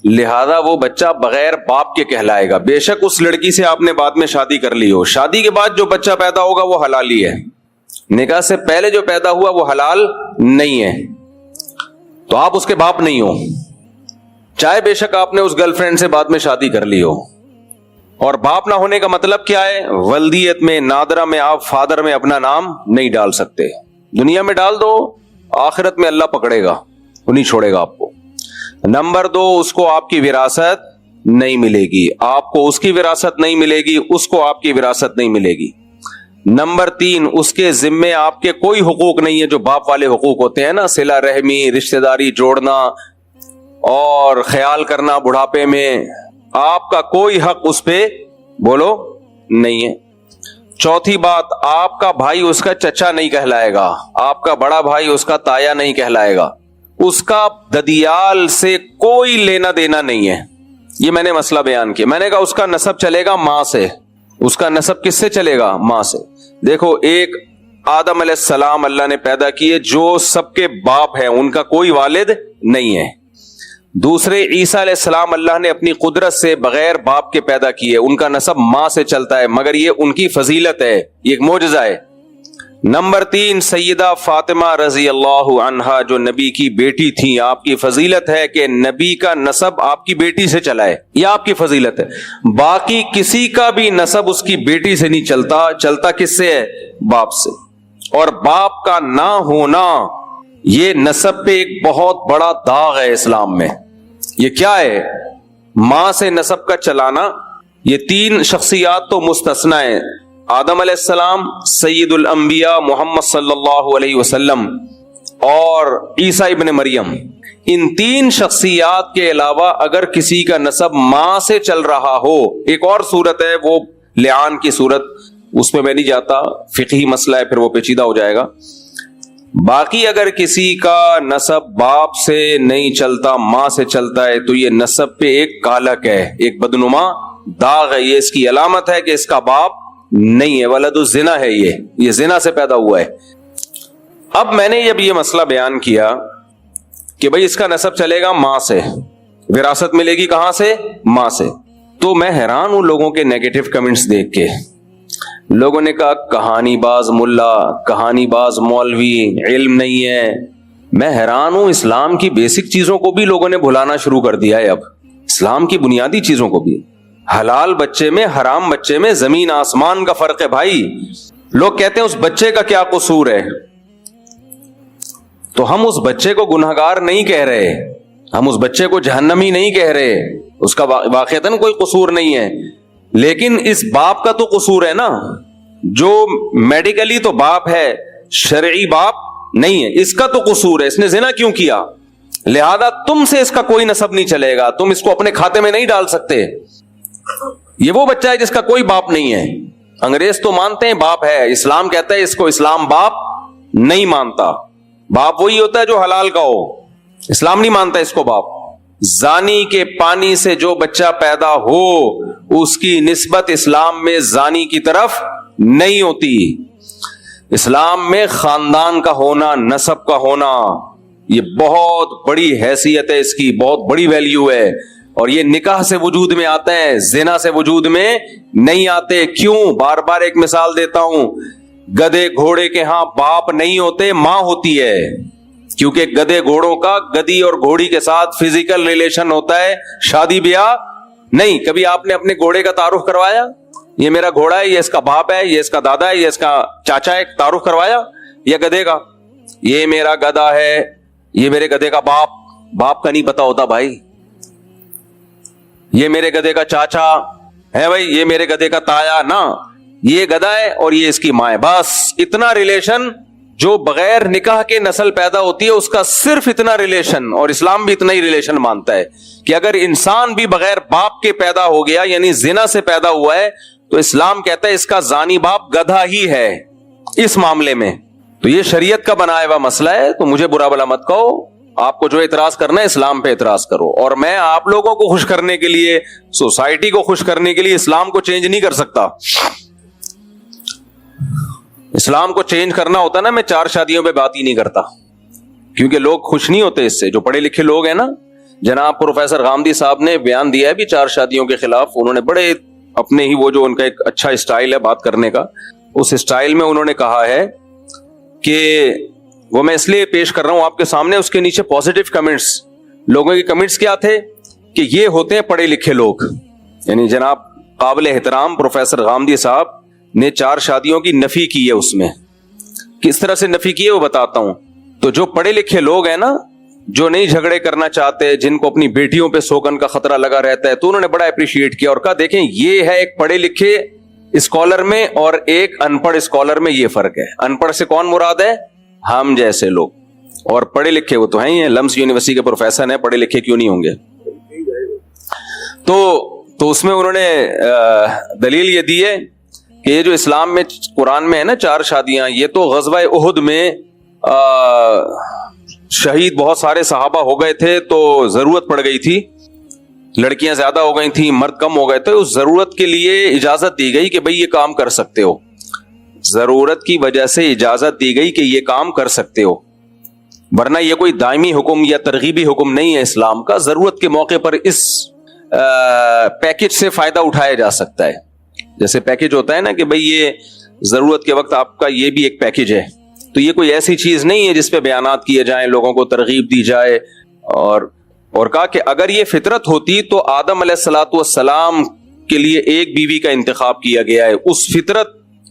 لہذا وہ بچہ بغیر باپ کے کہلائے گا. بے شک اس لڑکی سے آپ نے بعد میں شادی کر لی ہو، شادی کے بعد جو بچہ پیدا ہوگا وہ حلال ہی ہے. نکاح سے پہلے جو پیدا ہوا وہ حلال نہیں ہے. تو آپ اس کے باپ نہیں ہو، چاہے بے شک آپ نے اس گرل فرینڈ سے بعد میں شادی کر لی ہو. اور باپ نہ ہونے کا مطلب کیا ہے؟ ولدیت میں نادرہ میں آپ فادر میں اپنا نام نہیں ڈال سکتے. دنیا میں ڈال دو، آخرت میں اللہ پکڑے گا، وہ نہیں چھوڑے گا آپ کو. نمبر 2، اس کو آپ کی وراثت نہیں ملے گی، آپ کو اس کی وراثت نہیں ملے گی، اس کو آپ کی وراثت نہیں ملے گی. نمبر 3، اس کے ذمے آپ کے کوئی حقوق نہیں ہے جو باپ والے حقوق ہوتے ہیں نا، صلہ رحمی، رشتہ داری جوڑنا اور خیال کرنا بڑھاپے میں، آپ کا کوئی حق اس پہ بولو نہیں ہے. چوتھی بات، آپ کا بھائی اس کا چچا نہیں کہلائے گا، آپ کا بڑا بھائی اس کا تایا نہیں کہلائے گا، اس کا ددیال سے کوئی لینا دینا نہیں ہے. یہ میں نے مسئلہ بیان کیا. میں نے کہا اس کا نسب چلے گا ماں سے. اس کا نسب کس سے چلے گا؟ ماں سے. دیکھو، ایک آدم علیہ السلام اللہ نے پیدا کیے جو سب کے باپ ہیں، ان کا کوئی والد نہیں ہے. دوسرے عیسیٰ علیہ السلام اللہ نے اپنی قدرت سے بغیر باپ کے پیدا کیے، ان کا نسب ماں سے چلتا ہے، مگر یہ ان کی فضیلت ہے، یہ ایک معجزہ ہے. نمبر 3، سیدہ فاطمہ رضی اللہ عنہا جو نبی کی بیٹی تھی، آپ کی فضیلت ہے کہ نبی کا نسب آپ کی بیٹی سے چلا ہے، یہ آپ کی فضیلت ہے. باقی کسی کا بھی نسب اس کی بیٹی سے نہیں چلتا، چلتا کس سے ہے؟ باپ سے. اور باپ کا نہ ہونا یہ نسب پہ ایک بہت بڑا داغ ہے اسلام میں. یہ کیا ہے؟ ماں سے نسب کا چلانا. یہ 3 شخصیات تو مستثنا ہیں، آدم علیہ السلام، سید الانبیاء محمد صلی اللہ علیہ وسلم اور عیسیٰ ابن مریم. ان 3 شخصیات کے علاوہ اگر کسی کا نسب ماں سے چل رہا ہو، ایک اور صورت ہے وہ لعان کی صورت، اس میں نہیں جاتا، فقہی مسئلہ ہے، پھر وہ پیچیدہ ہو جائے گا. باقی اگر کسی کا نسب باپ سے نہیں چلتا، ماں سے چلتا ہے، تو یہ نسب پہ ایک کالک ہے، ایک بدنما داغ ہے، یہ اس کی علامت ہے کہ اس کا باپ نہیں ہے، ولد الزنا ہے، یہ زنا سے پیدا ہوا ہے. اب میں نے جب یہ مسئلہ بیان کیا کہ بھئی اس کا نسب چلے گا ماں سے، وراثت ملے گی کہاں سے؟ ماں سے، تو میں حیران ہوں لوگوں کے نیگیٹو کمنٹس دیکھ کے. لوگوں نے کہا کہانی باز ملا، کہانی باز مولوی، علم نہیں ہے. میں حیران ہوں، اسلام کی بیسک چیزوں کو بھی لوگوں نے بھلانا شروع کر دیا ہے. اب اسلام کی بنیادی چیزوں کو بھی، حلال بچے میں حرام بچے میں زمین آسمان کا فرق ہے بھائی. لوگ کہتے ہیں اس بچے کا کیا قصور ہے، تو ہم اس بچے کو گنہگار نہیں کہہ رہے, ہم اس بچے کو جہنمی نہیں کہہ رہے, اس کا واقعتاً کوئی قصور نہیں ہے, لیکن اس باپ کا تو قصور ہے نا, جو میڈیکلی تو باپ ہے, شرعی باپ نہیں ہے, اس کا تو قصور ہے, اس نے زنا کیوں کیا, لہذا تم سے اس کا کوئی نسب نہیں چلے گا, تم اس کو اپنے کھاتے میں نہیں ڈال سکتے. یہ وہ بچہ ہے جس کا کوئی باپ نہیں ہے. انگریز تو مانتے ہیں باپ ہے, اسلام کہتا ہے اس کو اسلام باپ نہیں مانتا, باپ وہی ہوتا ہے جو حلال کا ہو, اسلام نہیں مانتا اس کو باپ. زانی کے پانی سے جو بچہ پیدا ہو اس کی نسبت اسلام میں زانی کی طرف نہیں ہوتی. اسلام میں خاندان کا ہونا, نسب کا ہونا, یہ بہت بڑی حیثیت ہے, اس کی بہت بڑی ویلیو ہے, اور یہ نکاح سے وجود میں آتے ہیں, زنا سے وجود میں نہیں آتے. کیوں؟ بار بار ایک مثال دیتا ہوں, گدھے گھوڑے کے ہاں باپ نہیں ہوتے, ماں ہوتی ہے, کیونکہ گدھے گھوڑوں کا گدھی اور گھوڑی کے ساتھ فزیکل ریلیشن ہوتا ہے, شادی بیاہ نہیں. کبھی آپ نے اپنے گھوڑے کا تعارف کروایا, یہ میرا گھوڑا ہے, یہ اس کا باپ ہے, یہ اس کا دادا ہے, یہ اس کا چاچا ہے, تعارف کروایا؟ یا گدھے کا یہ میرا گدھا ہے, یہ میرے گدھے کا باپ, باپ کا نہیں پتا ہوتا بھائی. یہ میرے گدھے کا چاچا ہے بھائی, یہ میرے گدھے کا تایا نا, یہ گدھا ہے اور یہ اس کی ماں ہے, بس اتنا ریلیشن جو بغیر نکاح کے نسل پیدا ہوتی ہے اس کا صرف اتنا ریلیشن. اور اسلام بھی اتنا ہی ریلیشن مانتا ہے کہ اگر انسان بھی بغیر باپ کے پیدا ہو گیا, یعنی زنا سے پیدا ہوا ہے, تو اسلام کہتا ہے اس کا زانی باپ گدھا ہی ہے اس معاملے میں. تو یہ شریعت کا بنایا ہوا مسئلہ ہے, تو مجھے برا بھلا مت کہو, آپ کو جو اعتراض کرنا ہے اسلام پہ اعتراض کرو. اور میں آپ لوگوں کو خوش کرنے کے لیے, سوسائٹی کو خوش کرنے کے لیے اسلام کو چینج نہیں کر سکتا. اسلام کو چینج کرنا ہوتا نا, میں 4 شادیوں پہ بات ہی نہیں کرتا, کیونکہ لوگ خوش نہیں ہوتے اس سے. جو پڑھے لکھے لوگ ہیں نا, جناب پروفیسر غامدی صاحب نے بیان دیا ہے بھی 4 شادیوں کے خلاف. انہوں نے بڑے اپنے ہی, وہ جو ان کا ایک اچھا اسٹائل ہے بات کرنے کا, اس اسٹائل میں انہوں نے کہا ہے کہ وہ میں اس لیے پیش کر رہا ہوں آپ کے سامنے, اس کے نیچے پازیٹیو کمنٹس, لوگوں کے کمنٹس کیا تھے کہ یہ ہوتے ہیں پڑھے لکھے لوگ. یعنی جناب قابل احترام پروفیسر غامدی صاحب نے 4 شادیوں کی نفی کی ہے. اس میں کس طرح سے نفی کی ہے وہ بتاتا ہوں. تو جو پڑھے لکھے لوگ ہیں نا, جو نہیں جھگڑے کرنا چاہتے, جن کو اپنی بیٹیوں پہ سوگن کا خطرہ لگا رہتا ہے, تو انہوں نے بڑا اپریشیٹ کیا اور کہا دیکھیں یہ ہے ایک پڑھے لکھے اسکالر میں اور ایک ان پڑھ اسکالر میں یہ فرق ہے. ان پڑھ سے کون مراد ہے؟ ہم جیسے لوگ, اور پڑھے لکھے وہ تو ہیں ہی ہیں, لمس یونیورسٹی کے پروفیسر ہیں, پڑھے لکھے کیوں نہیں ہوں گے. تو اس میں انہوں نے دلیل یہ دی ہے کہ یہ جو اسلام میں قرآن میں ہے نا 4 شادیاں, یہ تو غزوہ احد میں شہید بہت سارے صحابہ ہو گئے تھے, تو ضرورت پڑ گئی تھی, لڑکیاں زیادہ ہو گئی تھیں, مرد کم ہو گئے تھے, اس ضرورت کے لیے اجازت دی گئی کہ بھئی یہ کام کر سکتے ہو. ضرورت کی وجہ سے اجازت دی گئی کہ یہ کام کر سکتے ہو, ورنہ یہ کوئی دائمی حکم یا ترغیبی حکم نہیں ہے اسلام کا. ضرورت کے موقع پر اس پیکج سے فائدہ اٹھایا جا سکتا ہے. جیسے پیکج ہوتا ہے نا کہ بھئی یہ ضرورت کے وقت آپ کا یہ بھی ایک پیکج ہے, تو یہ کوئی ایسی چیز نہیں ہے جس پہ بیانات کیے جائیں, لوگوں کو ترغیب دی جائے. اور کہا کہ اگر یہ فطرت ہوتی تو آدم علیہ الصلوۃ والسلام کے لیے ایک بیوی کا انتخاب کیا گیا ہے.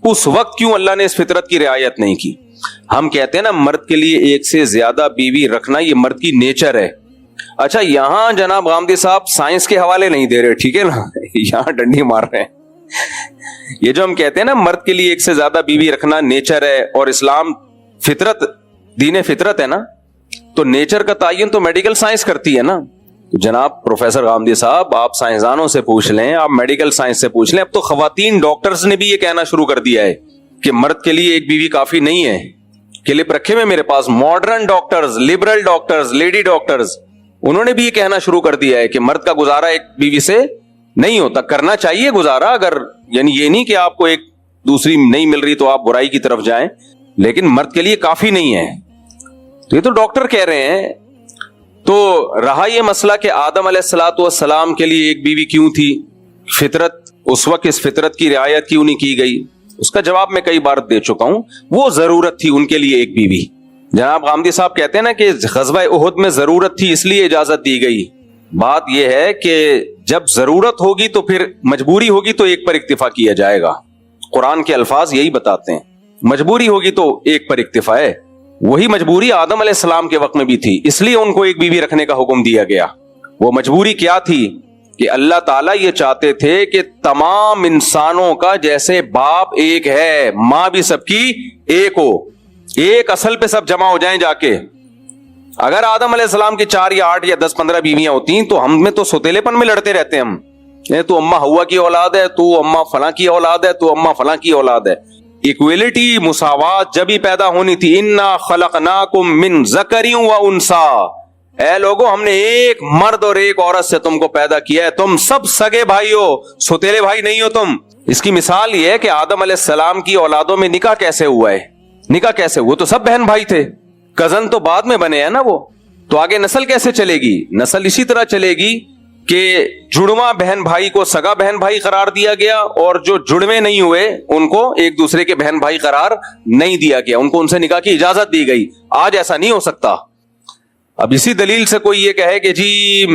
اس وقت کیوں اللہ نے اس فطرت کی رعایت نہیں کی؟ ہم کہتے ہیں نا مرد کے لیے ایک سے زیادہ بیوی رکھنا یہ مرد کی نیچر ہے. اچھا یہاں جناب غامدی صاحب سائنس کے حوالے نہیں دے رہے, ٹھیک ہے نا, یہاں ڈنڈی مار رہے ہیں. یہ جو ہم کہتے ہیں نا مرد کے لیے ایک سے زیادہ بیوی رکھنا نیچر ہے, اور اسلام فطرت, دین فطرت ہے نا, تو نیچر کا تعین تو میڈیکل سائنس کرتی ہے نا. تو جناب پروفیسر غامدی صاحب آپ سائنسدانوں سے پوچھ لیں, آپ میڈیکل سائنس سے پوچھ لیں, اب تو خواتین ڈاکٹرز نے بھی یہ کہنا شروع کر دیا ہے کہ مرد کے لیے ایک بیوی کافی نہیں ہے. کلپ رکھے میں میرے پاس, modern doctors, liberal doctors, lady doctors, انہوں نے بھی یہ کہنا شروع کر دیا ہے کہ مرد کا گزارا ایک بیوی سے نہیں ہوتا. کرنا چاہیے گزارا, اگر یعنی یہ نہیں کہ آپ کو ایک دوسری نہیں مل رہی تو آپ برائی کی طرف جائیں, لیکن مرد کے لیے کافی نہیں ہے. تو یہ تو ڈاکٹر کہہ رہے ہیں. تو رہا یہ مسئلہ کہ آدم علیہ الصلوۃ والسلام کے لیے ایک بیوی کیوں تھی, فطرت اس وقت اس فطرت کی رعایت کیوں نہیں کی گئی, اس کا جواب میں کئی بار دے چکا ہوں. وہ ضرورت تھی ان کے لیے ایک بیوی. جناب غامدی صاحب کہتے ہیں نا کہ غزوہ احد میں ضرورت تھی اس لیے اجازت دی گئی. بات یہ ہے کہ جب ضرورت ہوگی تو پھر مجبوری ہوگی تو ایک پر اکتفا کیا جائے گا. قرآن کے الفاظ یہی بتاتے ہیں, مجبوری ہوگی تو ایک پر اکتفا ہے. وہی مجبوری آدم علیہ السلام کے وقت میں بھی تھی، اس لیے ان کو ایک بیوی رکھنے کا حکم دیا گیا۔ وہ مجبوری کیا تھی کہ اللہ تعالیٰ یہ چاہتے تھے کہ تمام انسانوں کا جیسے باپ ایک ہے، ماں بھی سب کی ایک ہو، ایک اصل پہ سب جمع ہو جائیں جا کے۔ اگر آدم علیہ السلام کی 4 یا 8 یا 10 15 بیویاں ہوتی تو ہم میں تو سوتیلے پن میں لڑتے رہتے ہم، تو اما ہوا کی اولاد ہے، تو اما فلاں کی اولاد ہے، تو اما فلاں کی اولاد ہے۔ ایکویلٹی، مساوات جب ہی پیدا ہونی تھی، انا خلقناکم من ذکر و انثی، اے لوگوں ہم نے ایک مرد اور ایک عورت سے تم کو پیدا کیا ہے، تم سب سگے بھائی ہو، سوتیلے بھائی نہیں ہو تم۔ اس کی مثال یہ ہے کہ آدم علیہ السلام کی اولادوں میں نکاح کیسے ہوا ہے، نکاح کیسے ہوا، تو سب بہن بھائی تھے، کزن تو بعد میں بنے ہیں نا وہ، تو آگے نسل کیسے چلے گی؟ نسل اسی طرح چلے گی کہ جڑواں بہن بھائی کو سگا بہن بھائی قرار دیا گیا، اور جو جڑوے نہیں ہوئے ان کو ایک دوسرے کے بہن بھائی قرار نہیں دیا گیا، ان کو ان سے نکاح کی اجازت دی گئی۔ آج ایسا نہیں ہو سکتا۔ اب اسی دلیل سے کوئی یہ کہے کہ جی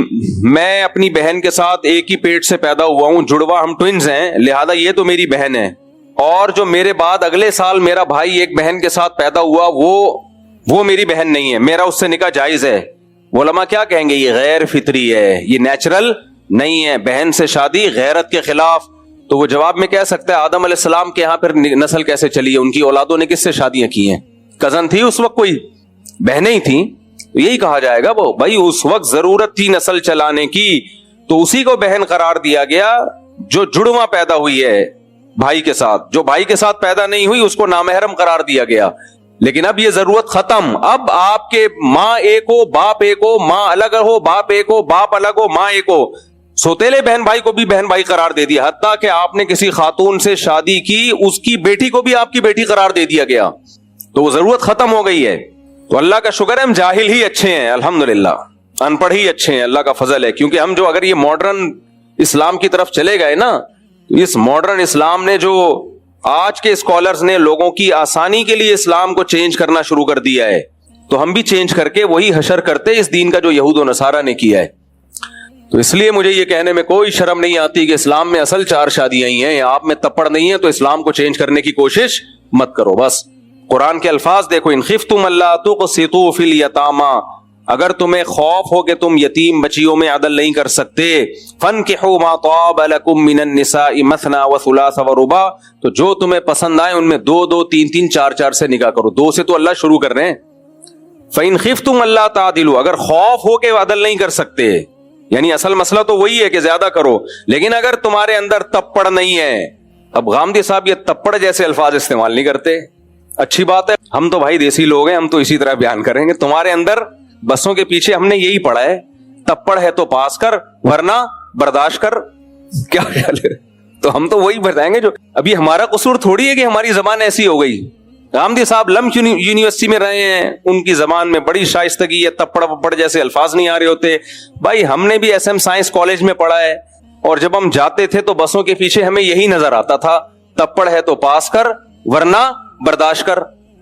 میں اپنی بہن کے ساتھ ایک ہی پیٹ سے پیدا ہوا ہوں، جڑواں ہم ٹوئنز ہیں، لہذا یہ تو میری بہن ہے، اور جو میرے بعد اگلے سال میرا بھائی ایک بہن کے ساتھ پیدا ہوا وہ میری بہن نہیں ہے، میرا اس سے نکاح جائز ہے۔ علماء کیا کہیں گے؟ یہ غیر فطری ہے، یہ نیچرل نہیں ہے، بہن سے شادی غیرت کے خلاف۔ تو وہ جواب میں کہہ سکتا ہے آدم علیہ السلام کے یہاں پھر نسل کیسے چلی ہے؟ ان کی اولادوں نے کس سے شادیاں کی ہیں؟ کزن تھی اس وقت، کوئی بہنیں ہی تھیں؟ یہی کہا جائے گا وہ بھائی اس وقت ضرورت تھی نسل چلانے کی، تو اسی کو بہن قرار دیا گیا جو جڑواں پیدا ہوئی ہے بھائی کے ساتھ، جو بھائی کے ساتھ پیدا نہیں ہوئی اس کو نامحرم قرار دیا گیا۔ لیکن اب یہ ضرورت ختم، اب آپ کے ماں ایک ہو باپ ایک ہو، ماں الگ ہو باپ ایک ہو، باپ الگ ہو ماں ایک ہو، سوتیلے بہن بھائی کو بھی بہن بھائی قرار دے دیا، حتیٰ کہ آپ نے کسی خاتون سے شادی کی اس کی بیٹی کو بھی آپ کی بیٹی قرار دے دیا گیا، تو وہ ضرورت ختم ہو گئی ہے۔ تو اللہ کا شکر ہے ہم جاہل ہی اچھے ہیں، الحمدللہ ان پڑھ ہی اچھے ہیں، اللہ کا فضل ہے، کیونکہ ہم جو اگر یہ ماڈرن اسلام کی طرف چلے گئے نا، اس ماڈرن اسلام نے جو آج کے اسکالرز نے لوگوں کی آسانی کے لیے اسلام کو چینج کرنا شروع کر دیا ہے، تو ہم بھی چینج کر کے وہی حشر کرتے اس دین کا جو یہود و نصارہ نے کیا ہے۔ تو اس لیے مجھے یہ کہنے میں کوئی شرم نہیں آتی کہ اسلام میں اصل 4 شادیاں ہی ہیں، یا آپ میں تپڑ نہیں ہے تو اسلام کو چینج کرنے کی کوشش مت کرو۔ بس قرآن کے الفاظ دیکھو، ان خفتم اللہ تقسطوا فی الیتامی، اگر تمہیں خوف ہو کہ تم یتیم بچیوں میں عدل نہیں کر سکتے، فانکحوا ما طاب لکم من النساء مثنی وثلاث ورباع، تو جو تمہیں پسند آئے ان میں 2 2 3 3 4 4 سے نکاح کرو، 2 سے تو اللہ شروع کر رہے ہیں۔ فإن خفتم اللہ تعدلوا، اگر خوف ہو کہ عدل نہیں کر سکتے، یعنی اصل مسئلہ تو وہی ہے کہ زیادہ کرو، لیکن اگر تمہارے اندر تپڑ نہیں ہے، اب غامدی صاحب یہ تپڑ جیسے الفاظ استعمال نہیں کرتے، اچھی بات ہے، ہم تو بھائی دیسی لوگ ہیں، ہم تو اسی طرح بیان کریں گے، تمہارے اندر بسوں کے پیچھے ہم نے یہی پڑھا ہے، تپڑ ہے تو پاس کر ورنہ برداشت کر، کیا خیال ہے؟ تو ہم تو وہی بتائیں گے جو ابھی ہمارا قصور تھوڑی ہے کہ ہماری زبان ایسی ہو گئی۔ غامدی صاحب لمچ یونیورسٹی میں رہے ہیں، ان کی زبان میں بڑی شائستگی ہے، تپڑ پپڑ جیسے الفاظ نہیں آ رہے ہوتے، بھائی ہم نے بھی ایس ایم سائنس کالج میں پڑھا ہے، اور جب ہم جاتے تھے تو بسوں کے پیچھے ہمیں یہی نظر آتا تھا، تپڑ ہے تو پاس کر ورنہ برداشت کر۔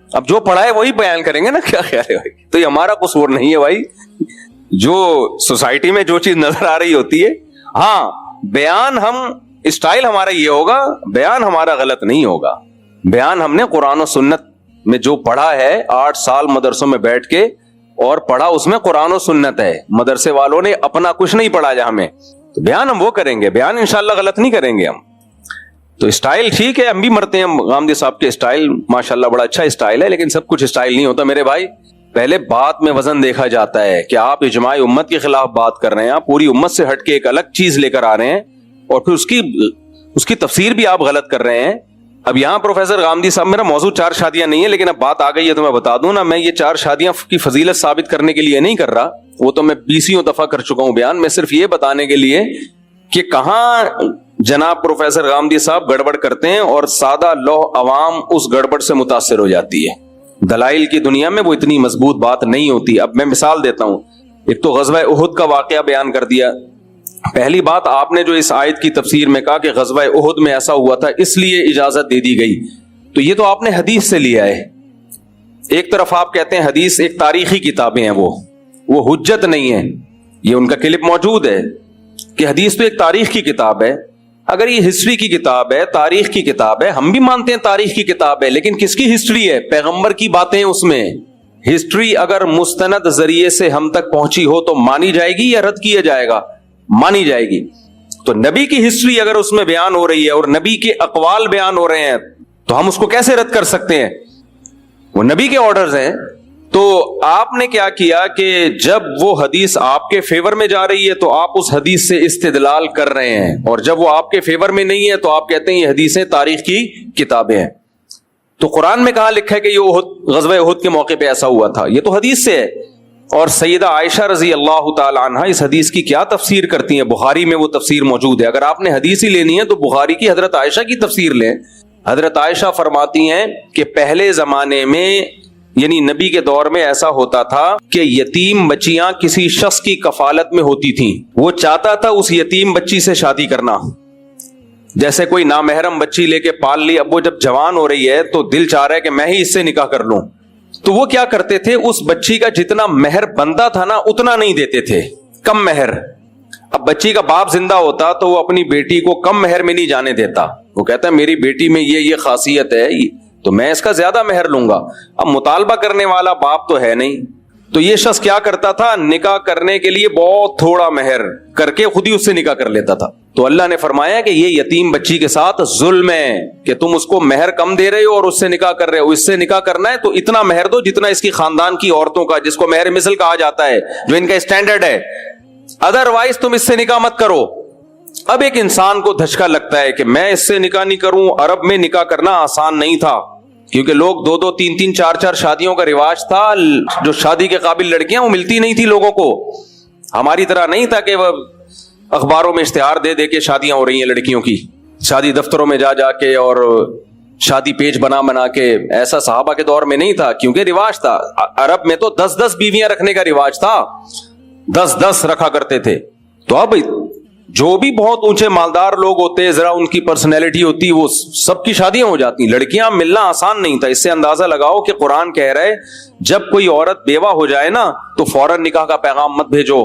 اب جو پڑھا ہے وہی بیان کریں گے نا، کیا خیال ہے بھائی؟ تو یہ ہمارا قصور نہیں ہے بھائی، جو سوسائٹی میں جو چیز نظر آ رہی ہوتی ہے، ہاں بیان ہم اسٹائل ہمارا یہ ہوگا، بیان ہمارا غلط نہیں ہوگا، بیان ہم نے قرآن و سنت میں جو پڑھا ہے، 8 سال مدرسوں میں بیٹھ کے اور پڑھا، اس میں قرآن و سنت ہے، مدرسے والوں نے اپنا کچھ نہیں پڑھا جہاں میں، تو بیان ہم وہ کریں گے، بیان انشاءاللہ غلط نہیں کریں گے ہم۔ تو اسٹائل ٹھیک ہے، ہم بھی مرتے ہیں، غامدی صاحب کے اسٹائل ماشاءاللہ بڑا اچھا اسٹائل ہے، لیکن سب کچھ اسٹائل نہیں ہوتا میرے بھائی، پہلے بات میں وزن دیکھا جاتا ہے کہ آپ اجماع امت کے خلاف بات کر رہے ہیں، آپ پوری امت سے ہٹ کے ایک الگ چیز لے کر آ رہے ہیں، اور پھر اس کی تفسیر بھی آپ غلط کر رہے ہیں۔ اب یہاں پروفیسر غامدی صاحب، میرا موضوع 4 شادیاں نہیں ہے، لیکن اب بات آ گئی ہے تو میں بتا دوں نا، میں یہ 4 شادیاں کی فضیلت ثابت کرنے کے لیے نہیں کر رہا، وہ تو میں 20 دفعہ کر چکا ہوں بیان، میں صرف یہ بتانے کے لیے کہ کہاں جناب پروفیسر غامدی صاحب گڑبڑ کرتے ہیں اور سادہ لوح عوام اس گڑبڑ سے متاثر ہو جاتی ہے۔ دلائل کی دنیا میں وہ اتنی مضبوط بات نہیں ہوتی۔ اب میں مثال دیتا ہوں، ایک تو غزوہ احد کا واقعہ بیان کر دیا۔ پہلی بات، آپ نے جو اس آیت کی تفسیر میں کہا کہ غزوہ احد میں ایسا ہوا تھا اس لیے اجازت دے دی گئی، تو یہ تو آپ نے حدیث سے لیا ہے۔ ایک طرف آپ کہتے ہیں حدیث ایک تاریخی کتابیں ہیں، وہ حجت نہیں ہے، یہ ان کا کلپ موجود ہے کہ حدیث تو ایک تاریخ کی کتاب ہے۔ اگر یہ ہسٹری کی کتاب ہے، تاریخ کی کتاب ہے، ہم بھی مانتے ہیں تاریخ کی کتاب ہے، لیکن کس کی ہسٹری ہے؟ پیغمبر کی باتیں اس میں، ہسٹری اگر مستند ذریعے سے ہم تک پہنچی ہو تو مانی جائے گی یا رد کیا جائے گا؟ مانی جائے گی. تو نبی کی ہسٹری اگر اس میں بیان ہو رہی ہے اور نبی کے اقوال بیان ہو رہے ہیں تو ہم اس کو کیسے رد کر سکتے ہیں؟ وہ نبی کے آرڈرز ہیں. تو آپ نے کیا کیا کہ جب وہ حدیث آپ کے فیور میں جا رہی ہے تو آپ اس حدیث سے استدلال کر رہے ہیں, اور جب وہ آپ کے فیور میں نہیں ہے تو آپ کہتے ہیں یہ حدیثیں تاریخ کی کتابیں ہیں. تو قرآن میں کہاں لکھا ہے کہ یہ غزوہ احد کے موقع پہ ایسا ہوا تھا؟ یہ تو حدیث سے ہے. اور سیدہ عائشہ رضی اللہ تعالی عنہا اس حدیث کی کیا تفسیر کرتی ہیں؟ بخاری میں وہ تفسیر موجود ہے. اگر آپ نے حدیث ہی لینی ہے تو بخاری کی حضرت عائشہ کی تفسیر لیں. حضرت عائشہ فرماتی ہیں کہ پہلے زمانے میں یعنی نبی کے دور میں ایسا ہوتا تھا کہ یتیم بچیاں کسی شخص کی کفالت میں ہوتی تھیں, وہ چاہتا تھا اس یتیم بچی سے شادی کرنا. جیسے کوئی نامحرم بچی لے کے پال لی, اب وہ جب جوان ہو رہی ہے تو دل چاہ رہا ہے کہ میں ہی اس سے نکاح کر لوں. تو وہ کیا کرتے تھے, اس بچی کا جتنا مہر بنتا تھا نا اتنا نہیں دیتے تھے, کم مہر. اب بچی کا باپ زندہ ہوتا تو وہ اپنی بیٹی کو کم مہر میں نہیں جانے دیتا. وہ کہتا ہے میری بیٹی میں یہ خاصیت ہے تو میں اس کا زیادہ مہر لوں گا. اب مطالبہ کرنے والا باپ تو ہے نہیں, تو یہ شخص کیا کرتا تھا, نکاح کرنے کے لیے بہت تھوڑا مہر کر کے خود ہی اس سے نکاح کر لیتا تھا. تو اللہ نے فرمایا کہ یہ یتیم بچی کے ساتھ ظلم ہے کہ تم اس کو مہر کم دے رہے ہو اور اس سے نکاح کر رہے ہو. اس سے نکاح کرنا ہے تو اتنا مہر دو جتنا اس کی خاندان کی عورتوں کا, جس کو مہر مثل کہا جاتا ہے, جو ان کا اسٹینڈرڈ ہے. ادروائز تم اس سے نکاح مت کرو. اب ایک انسان کو دھچکا لگتا ہے کہ میں اس سے نکاح نہیں کروں. عرب میں نکاح کرنا آسان نہیں تھا کیونکہ لوگ 2-2, 3-3, 4-4 شادیوں کا رواج تھا. جو شادی کے قابل لڑکیاں وہ ملتی نہیں تھی لوگوں کو. ہماری طرح نہیں تھا کہ وہ اخباروں میں اشتہار دے دے کے شادیاں ہو رہی ہیں لڑکیوں کی, شادی دفتروں میں جا جا کے اور شادی پیج بنا کے. ایسا صحابہ کے دور میں نہیں تھا کیونکہ رواج تھا. عرب میں تو 10-10 بیویاں رکھنے کا رواج تھا, 10-10 رکھا کرتے تھے. تو اب جو بھی بہت اونچے مالدار لوگ ہوتے, ذرا ان کی پرسنالٹی ہوتی, وہ سب کی شادیاں ہو جاتی. لڑکیاں ملنا آسان نہیں تھا. اس سے اندازہ لگاؤ کہ قرآن کہہ رہا ہے جب کوئی عورت بیوہ ہو جائے نا تو فوراً نکاح کا پیغام مت بھیجو,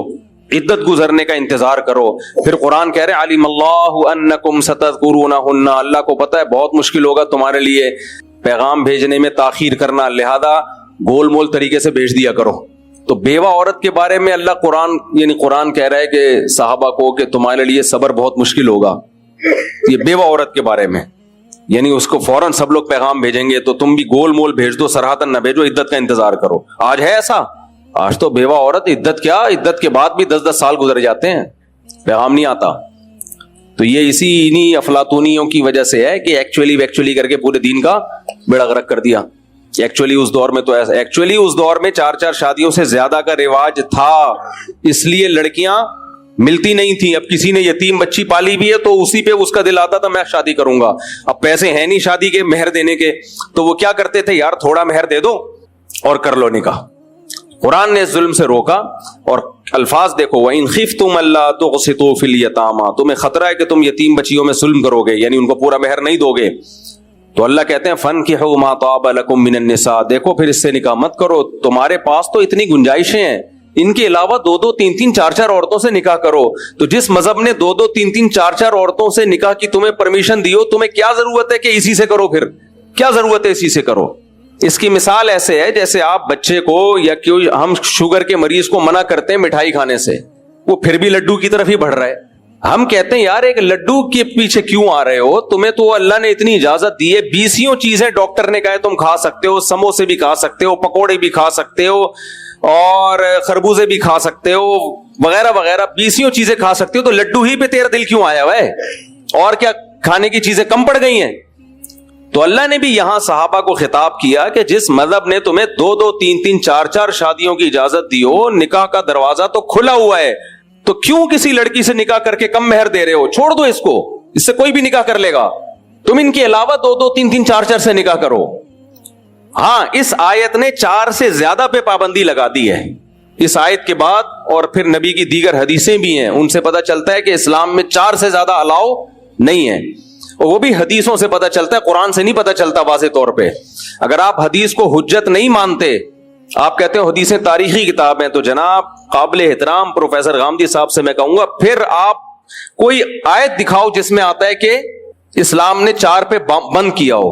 عدت گزرنے کا انتظار کرو. پھر قرآن کہہ رہے علیم اللہ انکم ستذکرونہن, اللہ کو پتہ ہے بہت مشکل ہوگا تمہارے لیے پیغام بھیجنے میں تاخیر کرنا, لہذا گول مول طریقے سے بھیج دیا کرو. تو بیوہ عورت کے بارے میں اللہ قرآن کہہ رہا ہے کہ صحابہ کو کہ تمہارے لیے صبر بہت مشکل ہوگا. یہ بیوہ عورت کے بارے میں, یعنی اس کو فوراً سب لوگ پیغام بھیجیں گے تو تم بھی گول مول بھیج دو, سراہتن نہ بھیجو, عدت کا انتظار کرو. آج ہے ایسا؟ آج تو بیوہ عورت عدت کیا, عدت کے بعد بھی 10-10 سال گزر جاتے ہیں, پیغام نہیں آتا. تو یہ انہی افلاطونیوں کی وجہ سے ہے کہ ایکچولی کر کے پورے دین کا بیڑا غرق کر دیا. ایکچولی اس دور میں تو ایسا, ایکچولی اس دور میں 4-4 شادیوں سے زیادہ کا رواج تھا, اس لیے لڑکیاں ملتی نہیں تھیں. اب کسی نے یتیم بچی پالی بھی ہے تو اسی پہ اس کا دل آتا تھا میں شادی کروں گا. اب پیسے ہیں نہیں شادی کے مہر دینے کے, تو وہ کیا کرتے تھے, یار تھوڑا مہر دے دو اور کر لو نکاح. قرآن نے ظلم سے روکا, اور الفاظ دیکھو وَإِنْ خِفْتُمْ أَلَّا تُقْسِطُوا فِي الْيَتَامَى, تمہیں خطرہ ہے کہ تم یتیم بچیوں میں ظلم کرو گے, یعنی ان کو پورا مہر نہیں دو گے. تو اللہ کہتے ہیں فَانْكِحُوا مَا طَابَ لَكُم مِّنَ النِّسَاءِ, دیکھو پھر اس سے نکاح مت کرو, تمہارے پاس تو اتنی گنجائشیں ہیں, ان کے علاوہ 2-2, 3-3, 4-4 عورتوں سے نکاح کرو. تو جس مذہب نے 2-2, 3-3, 4-4 عورتوں سے نکاح کی تمہیں پرمیشن دی ہو, تمہیں کیا ضرورت ہے کہ اسی سے کرو؟ پھر کیا ضرورت ہے اسی سے کرو؟ اس کی مثال ایسے ہے جیسے آپ بچے کو یا ہم شوگر کے مریض کو منع کرتے ہیں مٹھائی کھانے سے, وہ پھر بھی لڈو کی طرف ہی بڑھ رہا ہے. ہم کہتے ہیں یار ایک لڈو کے پیچھے کیوں آ رہے ہو, تمہیں تو اللہ نے اتنی اجازت دی ہے, 20 چیزیں ڈاکٹر نے کہا ہے تم کھا سکتے ہو, سموسے بھی کھا سکتے ہو, پکوڑے بھی کھا سکتے ہو, اور خربوزے بھی کھا سکتے ہو, وغیرہ وغیرہ 20 چیزیں کھا سکتے ہو, تو لڈو ہی پہ تیرا دل کیوں آیا ہوا ہے؟ اور کیا کھانے کی چیزیں کم پڑ گئی ہیں؟ تو اللہ نے بھی یہاں صحابہ کو خطاب کیا کہ جس مذہب نے تمہیں 2-2, 3-3, 4-4 شادیوں کی اجازت دی ہو, نکاح کا دروازہ تو کھلا ہوا ہے, تو کیوں کسی لڑکی سے نکاح کر کے کم مہر دے رہے ہو؟ چھوڑ دو اس کو, اس سے کوئی بھی نکاح کر لے گا. تم ان کے علاوہ 2-2, 3-3, 4-4 سے نکاح کرو. ہاں اس آیت نے 4 سے زیادہ پہ پابندی لگا دی ہے. اس آیت کے بعد اور پھر نبی کی دیگر حدیثیں بھی ہیں, ان سے پتہ چلتا ہے کہ اسلام میں 4 سے زیادہ الاؤ نہیں ہے, اور وہ بھی حدیثوں سے پتہ چلتا ہے, قرآن سے نہیں پتہ چلتا واضح طور پہ. اگر آپ حدیث کو حجت نہیں مانتے, آپ کہتے ہیں حدیثیں تاریخی کتاب ہیں, تو جناب قابل احترام پروفیسر غامدی صاحب سے میں کہوں گا پھر آپ کوئی آیت دکھاؤ جس میں آتا ہے کہ اسلام نے 4 پہ بند کیا ہو.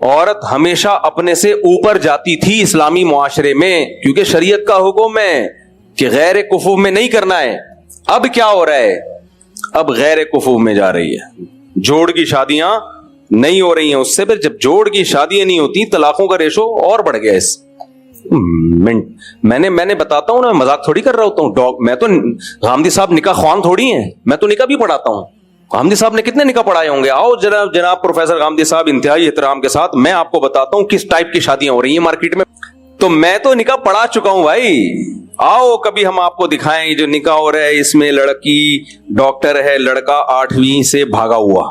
عورت ہمیشہ اپنے سے اوپر جاتی تھی اسلامی معاشرے میں، کیونکہ شریعت کا حکم ہے کہ غیر کفو میں نہیں کرنا ہے. اب کیا ہو رہا ہے؟ اب غیر کفو میں جا رہی ہے. جوڑ کی شادیاں نہیں ہو رہی ہیں اس سے. پھر جب جوڑ کی شادیاں نہیں ہوتی، طلاقوں کا ریشو اور بڑھ گیا. اس میں نے بتاتا ہوں نا، میں مذاق تھوڑی کر رہا ہوتا ہوں. میں تو غامدی صاحب نکاح خوان تھوڑی ہیں، میں تو نکاح بھی پڑھاتا ہوں. غامدی صاحب نے کتنے نکاح پڑھائے ہوں گے؟ آؤ جناب پروفیسر غامدی صاحب، انتہائی احترام کے ساتھ میں آپ کو بتاتا ہوں کس ٹائپ کی شادیاں ہو رہی ہیں مارکیٹ میں. تو میں تو نکاح پڑھا چکا ہوں بھائی. آؤ کبھی ہم آپ کو دکھائیں جو نکاح ہو رہا ہے. اس میں لڑکی ڈاکٹر ہے، لڑکا 8ویں سے بھاگا ہوا.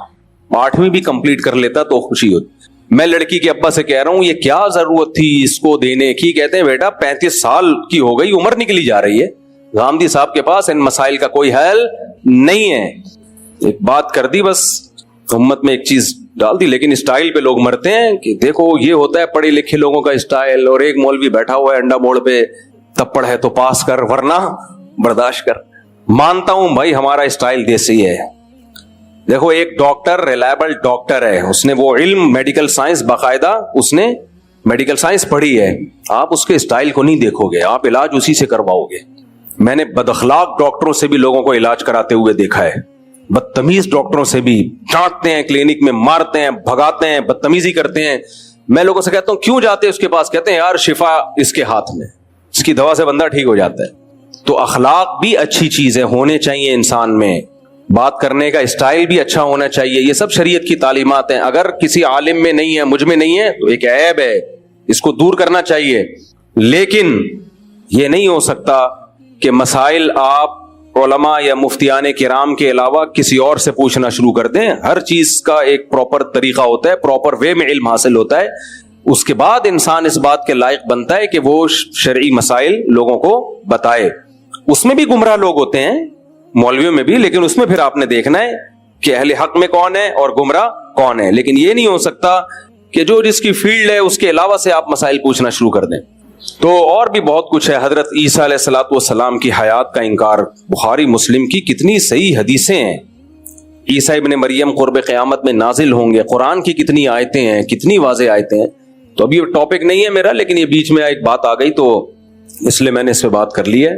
8ویں بھی کمپلیٹ کر لیتا تو خوشی ہوتی. میں لڑکی کے ابا سے کہہ رہا ہوں یہ کیا ضرورت تھی اس کو دینے کی؟ کہتے ہیں بیٹا 35 سال کی ہو گئی، عمر نکلی جا رہی ہے. غامدی صاحب کے پاس ان مسائل کا کوئی حل نہیں ہے. ایک بات کر دی بس، امت میں ایک چیز ڈال دی. لیکن اسٹائل پہ لوگ مرتے ہیں کہ دیکھو یہ ہوتا ہے پڑھے لکھے لوگوں کا اسٹائل، اور ایک مولوی بیٹھا ہوا ہے انڈا موڑ پہ، تپڑ ہے تو پاس کر ورنہ برداشت کر. مانتا ہوں بھائی ہمارا اسٹائل دیسی ہے. دیکھو ایک ڈاکٹر ریلائبل ڈاکٹر ہے، اس نے وہ علم میڈیکل سائنس باقاعدہ اس نے میڈیکل سائنس پڑھی ہے. آپ اس کے اسٹائل کو نہیں دیکھو گے، آپ علاج اسی سے کرواؤ گے. میں نے بد اخلاق ڈاکٹروں سے بھی لوگوں کو علاج کراتے ہوئے دیکھا ہے. بدتمیز ڈاکٹروں سے بھی ڈانٹتے ہیں، کلینک میں مارتے ہیں، بھگاتے ہیں، بدتمیزی کرتے ہیں. میں لوگوں سے کہتا ہوں کیوں جاتے ہیں اس کے پاس؟ کہتے ہیں یار شفا اس کے ہاتھ میں، اس کی دوا سے بندہ ٹھیک ہو جاتا ہے. تو اخلاق بھی اچھی چیزیں ہونے چاہیے انسان میں، بات کرنے کا اسٹائل بھی اچھا ہونا چاہیے. یہ سب شریعت کی تعلیمات ہیں. اگر کسی عالم میں نہیں ہے، مجھ میں نہیں ہے، تو ایک عیب ہے، اس کو دور کرنا چاہیے. لیکن یہ نہیں ہو سکتا کہ مسائل آپ علماء یا مفتیان کرام کے علاوہ کسی اور سے پوچھنا شروع کر دیں. ہر چیز کا ایک پراپر طریقہ ہوتا ہے، پراپر وے میں علم حاصل ہوتا ہے. اس کے بعد انسان اس بات کے لائق بنتا ہے کہ وہ شرعی مسائل لوگوں کو بتائے. اس میں بھی گمراہ لوگ ہوتے ہیں، مولویوں میں بھی، لیکن اس میں پھر آپ نے دیکھنا ہے کہ اہل حق میں کون ہے اور گمراہ کون ہے. لیکن یہ نہیں ہو سکتا کہ جو جس کی فیلڈ ہے اس کے علاوہ سے آپ مسائل پوچھنا شروع کر دیں. تو اور بھی بہت کچھ ہے. حضرت عیسیٰ علیہ الصلوۃ والسلام کی حیات کا انکار، بخاری مسلم کی کتنی صحیح حدیثیں ہیں. عیسیٰ ابن مریم قرب قیامت میں نازل ہوں گے. قرآن کی کتنی آیتیں ہیں، کتنی واضح آیتیں ہیں. تو ابھی ٹاپک نہیں ہے میرا، لیکن یہ بیچ میں ایک بات آ گئی تو اس لیے میں نے اس پہ بات کر لی ہے.